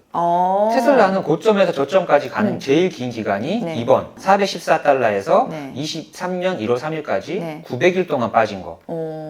Speaker 1: 테슬라는 고점에서 저점까지 가는 제일 긴 기간이
Speaker 2: 네.
Speaker 1: 2번 414달러에서
Speaker 2: 네.
Speaker 1: 23년 1월 3일까지
Speaker 2: 네.
Speaker 1: 900일 동안 빠진 거.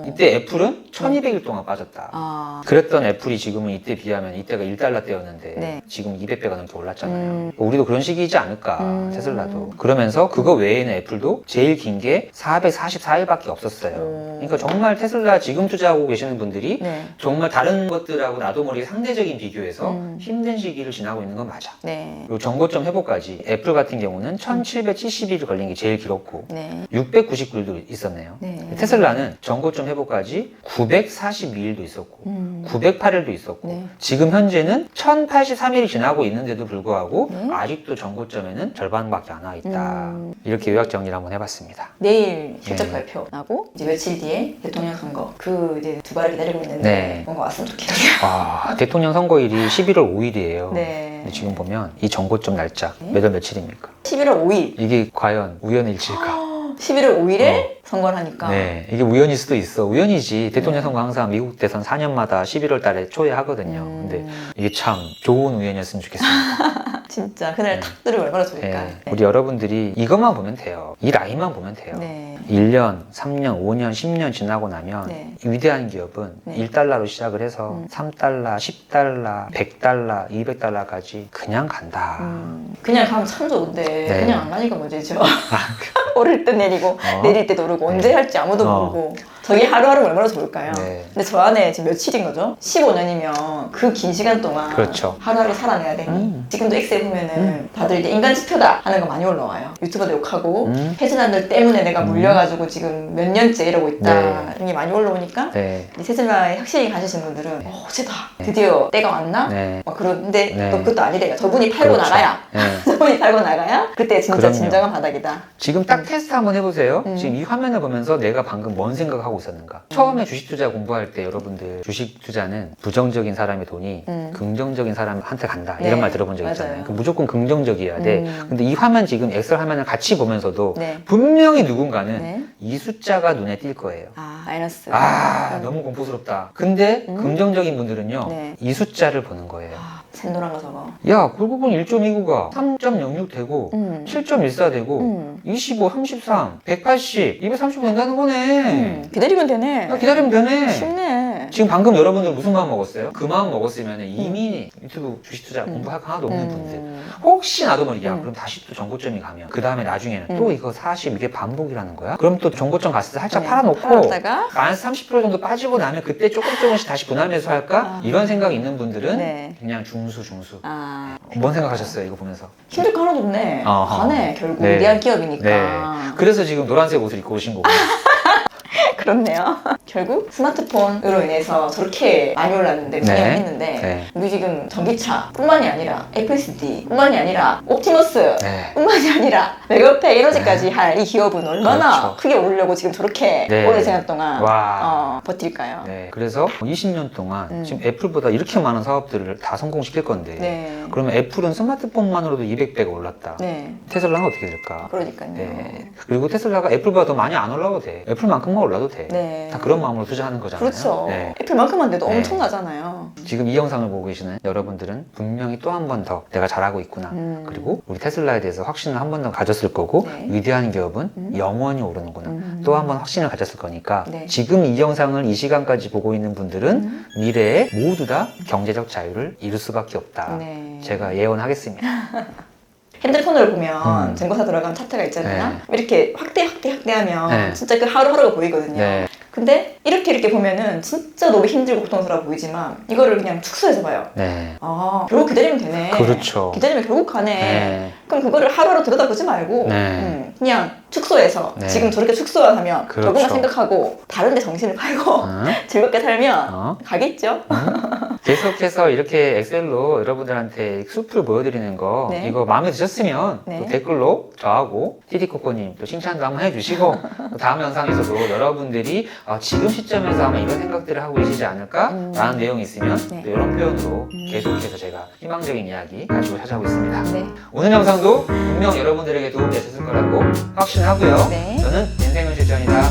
Speaker 1: 이때 애플은 1200일 동안 빠졌다. 그랬던 애플이 지금은 이때 비하면 이때가 1달러 때였는데
Speaker 2: 네.
Speaker 1: 지금 200배가 넘게 올랐잖아요. 우리도 그런 시기이지 않을까, 테슬라도.
Speaker 2: 음.
Speaker 1: 그러면서 그거 외에는 애플도 제일 긴 게 444일밖에 없었어요. 그러니까 정말 테슬라 지금 투자하고 계시는 분들이
Speaker 2: 네.
Speaker 1: 정말 다른 것들하고 나도 모르게 상대적인 비교에서 힘든 시기 시기를 지나고 있는 건 맞아.
Speaker 2: 네.
Speaker 1: 그리고 정고점 회복까지 애플 같은 경우는 1770일 걸린 게 제일 길었고
Speaker 2: 네.
Speaker 1: 699일도 있었네요.
Speaker 2: 네.
Speaker 1: 테슬라는 정고점 회복까지 942일도 있었고 908일도 있었고
Speaker 2: 네.
Speaker 1: 지금 현재는 1083일이 지나고 있는데도 불구하고
Speaker 2: 네.
Speaker 1: 아직도 정고점에는 절반밖에 안 와 있다. 이렇게 요약 정리를 한번 해봤습니다.
Speaker 2: 내일 실적
Speaker 1: 네.
Speaker 2: 발표 나고 이제 며칠 뒤에 대통령 선거 그 이제 두 발을 기다리고 있는데
Speaker 1: 네.
Speaker 2: 뭔가 왔으면 좋겠네요.
Speaker 1: 대통령 선거일이 11월 5일이에요.
Speaker 2: 네.
Speaker 1: 지금 보면 이 정고점 날짜
Speaker 2: 네.
Speaker 1: 몇 월 며칠입니까?
Speaker 2: 11월 5일.
Speaker 1: 이게 과연 우연일지일까?
Speaker 2: 11월 5일에 선거를 하니까.
Speaker 1: 네, 이게 우연일 수도 있어. 우연이지. 대통령 선거 항상 미국 대선 4년마다 11월 달에 초에 하거든요. 근데 이게 참 좋은 우연이었으면 좋겠습니다.
Speaker 2: 진짜 그날 탁 들으면 얼마나 좋을까.
Speaker 1: 네, 우리 여러분들이 이것만 보면 돼요. 이 라인만 보면 돼요.
Speaker 2: 네.
Speaker 1: 1년, 3년, 5년, 10년 지나고 나면
Speaker 2: 네.
Speaker 1: 위대한 기업은
Speaker 2: 네.
Speaker 1: 1달러로 시작을 해서 3달러, 10달러, 100달러, 200달러까지 그냥 간다.
Speaker 2: 그냥 가면 참 좋은데
Speaker 1: 네.
Speaker 2: 그냥 안 가니까 문제죠. 오를 때 내리고 내릴 때도 오르고 언제 할지 아무도 모르고 저게 하루하루 얼마나 좋을까요?
Speaker 1: 네.
Speaker 2: 근데 저 안에 지금 며칠인 거죠? 15년이면 그 긴 시간 동안
Speaker 1: 그렇죠.
Speaker 2: 하루하루 살아내야 되니 지금도 엑셀 보면은 다들 이제 인간 지표다 하는 거 많이 올라와요. 유튜버도 욕하고 테슬라들 때문에 내가 물려가지고 지금 몇 년째 이러고 있다
Speaker 1: 네.
Speaker 2: 이런 게 많이 올라오니까
Speaker 1: 네.
Speaker 2: 이 테슬라에 혁신이 가시는 분들은 어제다 드디어 때가 왔나?
Speaker 1: 네.
Speaker 2: 막 그런데
Speaker 1: 네.
Speaker 2: 또 그것도 아니래요. 저분이 팔고
Speaker 1: 그렇죠.
Speaker 2: 나가야
Speaker 1: 네.
Speaker 2: 저분이 팔고 나가야 그때 진짜
Speaker 1: 그럼요.
Speaker 2: 진정한 바닥이다.
Speaker 1: 지금 딱 테스트 한번 해보세요. 지금 이 화면을 보면서 내가 방금 뭔 생각하고 있었는가. 처음에 주식 투자 공부할 때 여러분들 주식 투자는 부정적인 사람의 돈이 긍정적인 사람한테 간다.
Speaker 2: 네.
Speaker 1: 이런 말 들어본 적
Speaker 2: 맞아요.
Speaker 1: 있잖아요. 그럼 무조건 긍정적이어야 돼. 근데 이 화면 지금 엑셀 화면을 같이 보면서도
Speaker 2: 네.
Speaker 1: 분명히 누군가는
Speaker 2: 네.
Speaker 1: 이 숫자가 눈에 띌 거예요.
Speaker 2: 아 마이너스.
Speaker 1: 너무 공포스럽다. 근데 긍정적인 분들은요.
Speaker 2: 네.
Speaker 1: 이 숫자를 보는 거예요.
Speaker 2: 샌돌한 거 저거.
Speaker 1: 야, 그러고 보니 1.29가 3.06 되고 7.14 되고 25, 33, 180, 235 된다는 거네.
Speaker 2: 기다리면 되네.
Speaker 1: 야, 기다리면 되네.
Speaker 2: 쉽네.
Speaker 1: 지금 방금 여러분들 무슨 마음 먹었어요? 그 마음 먹었으면 이미 유튜브 주식 투자 공부할 하나도 없는 분들 혹시 나도 모르게 그럼 다시 또 정고점이 가면 그 다음에 나중에는 또 이거 40 이게 반복이라는 거야? 그럼 또 정고점 갔을 때 살짝 팔아놓고
Speaker 2: 팔았다가
Speaker 1: 마이너스 30% 정도 빠지고 나면 그때 조금씩 다시 분할 매수할까? 이런 생각이 있는 분들은
Speaker 2: 네.
Speaker 1: 그냥 중수.
Speaker 2: 뭔
Speaker 1: 생각하셨어요 이거 보면서?
Speaker 2: 힘들 거 하나도 없네.
Speaker 1: 어허.
Speaker 2: 가네 결국
Speaker 1: 네.
Speaker 2: 위대한 기업이니까.
Speaker 1: 네. 그래서 지금 노란색 옷을 입고 오신 거고.
Speaker 2: 그렇네요. 결국 스마트폰으로 인해서 저렇게 많이 올랐는데 분양을 했는데
Speaker 1: 네.
Speaker 2: 우리 지금 전기차 뿐만이 아니라 FSD 뿐만이 아니라 옵티머스
Speaker 1: 네.
Speaker 2: 뿐만이 아니라 메가페 에너지까지 할 이 기업은 얼마나
Speaker 1: 그렇죠.
Speaker 2: 크게 오르려고 지금 저렇게
Speaker 1: 네.
Speaker 2: 오랜 시간 동안
Speaker 1: 와.
Speaker 2: 버틸까요?
Speaker 1: 네. 그래서 20년 동안 지금 애플보다 이렇게 많은 사업들을 다 성공시킬 건데
Speaker 2: 네.
Speaker 1: 그러면 애플은 스마트폰만으로도 200배가 올랐다.
Speaker 2: 네.
Speaker 1: 테슬라는 어떻게 될까?
Speaker 2: 그러니까요.
Speaker 1: 네. 그리고 테슬라가 애플보다 더 많이 안 올라도 돼. 애플만큼만 올라도 돼.
Speaker 2: 네.
Speaker 1: 다 그런 마음으로 투자하는 거잖아요.
Speaker 2: 그렇죠.
Speaker 1: 네.
Speaker 2: 애플만큼만 돼도
Speaker 1: 네.
Speaker 2: 엄청나잖아요.
Speaker 1: 지금 이 영상을 보고 계시는 여러분들은 분명히 또 한 번 더 내가 잘하고 있구나. 그리고 우리 테슬라에 대해서 확신을 한 번 더 가졌을 거고
Speaker 2: 네.
Speaker 1: 위대한 기업은 영원히 오르는구나. 또 한 번 확신을 가졌을 거니까
Speaker 2: 네.
Speaker 1: 지금 이 영상을 이 시간까지 보고 있는 분들은 미래에 모두 다 경제적 자유를 이룰 수밖에 없다.
Speaker 2: 네.
Speaker 1: 제가 예언하겠습니다.
Speaker 2: 핸드폰으로 보면 증거사 들어가면 차트가 있잖아요.
Speaker 1: 네.
Speaker 2: 이렇게 확대하면
Speaker 1: 네.
Speaker 2: 진짜 그 하루하루가 보이거든요.
Speaker 1: 네.
Speaker 2: 근데 이렇게 보면은 진짜 너무 힘들고 고통스러워 보이지만 이거를 그냥 축소해서 봐요.
Speaker 1: 네.
Speaker 2: 아, 결국 기다리면 되네.
Speaker 1: 그렇죠.
Speaker 2: 기다리면 결국 가네.
Speaker 1: 네.
Speaker 2: 그럼 그거를 하루하루 들여다보지 말고
Speaker 1: 네.
Speaker 2: 그냥 축소해서
Speaker 1: 네.
Speaker 2: 지금 저렇게 축소하면
Speaker 1: 그렇죠.
Speaker 2: 저것만 생각하고 다른 데 정신을 팔고 즐겁게 살면 가겠죠?
Speaker 1: 계속해서 이렇게 엑셀로 여러분들한테 숲을 보여드리는 거
Speaker 2: 네.
Speaker 1: 이거 마음에 드셨으면
Speaker 2: 네.
Speaker 1: 또 댓글로 저하고 TD코코님 또 칭찬도 한번 해주시고 또 다음 영상에서도 여러분들이 지금 시점에서 아마 이런 생각들을 하고 계시지 않을까 라는 내용이 있으면
Speaker 2: 네.
Speaker 1: 또 이런 표현으로 계속해서 제가 희망적인 이야기 가지고 찾아오겠습니다.
Speaker 2: 네.
Speaker 1: 오늘 영상도 분명 여러분들에게 도움이 되셨을 거라고 확신하고요.
Speaker 2: 네.
Speaker 1: 저는 인생은 실전이다.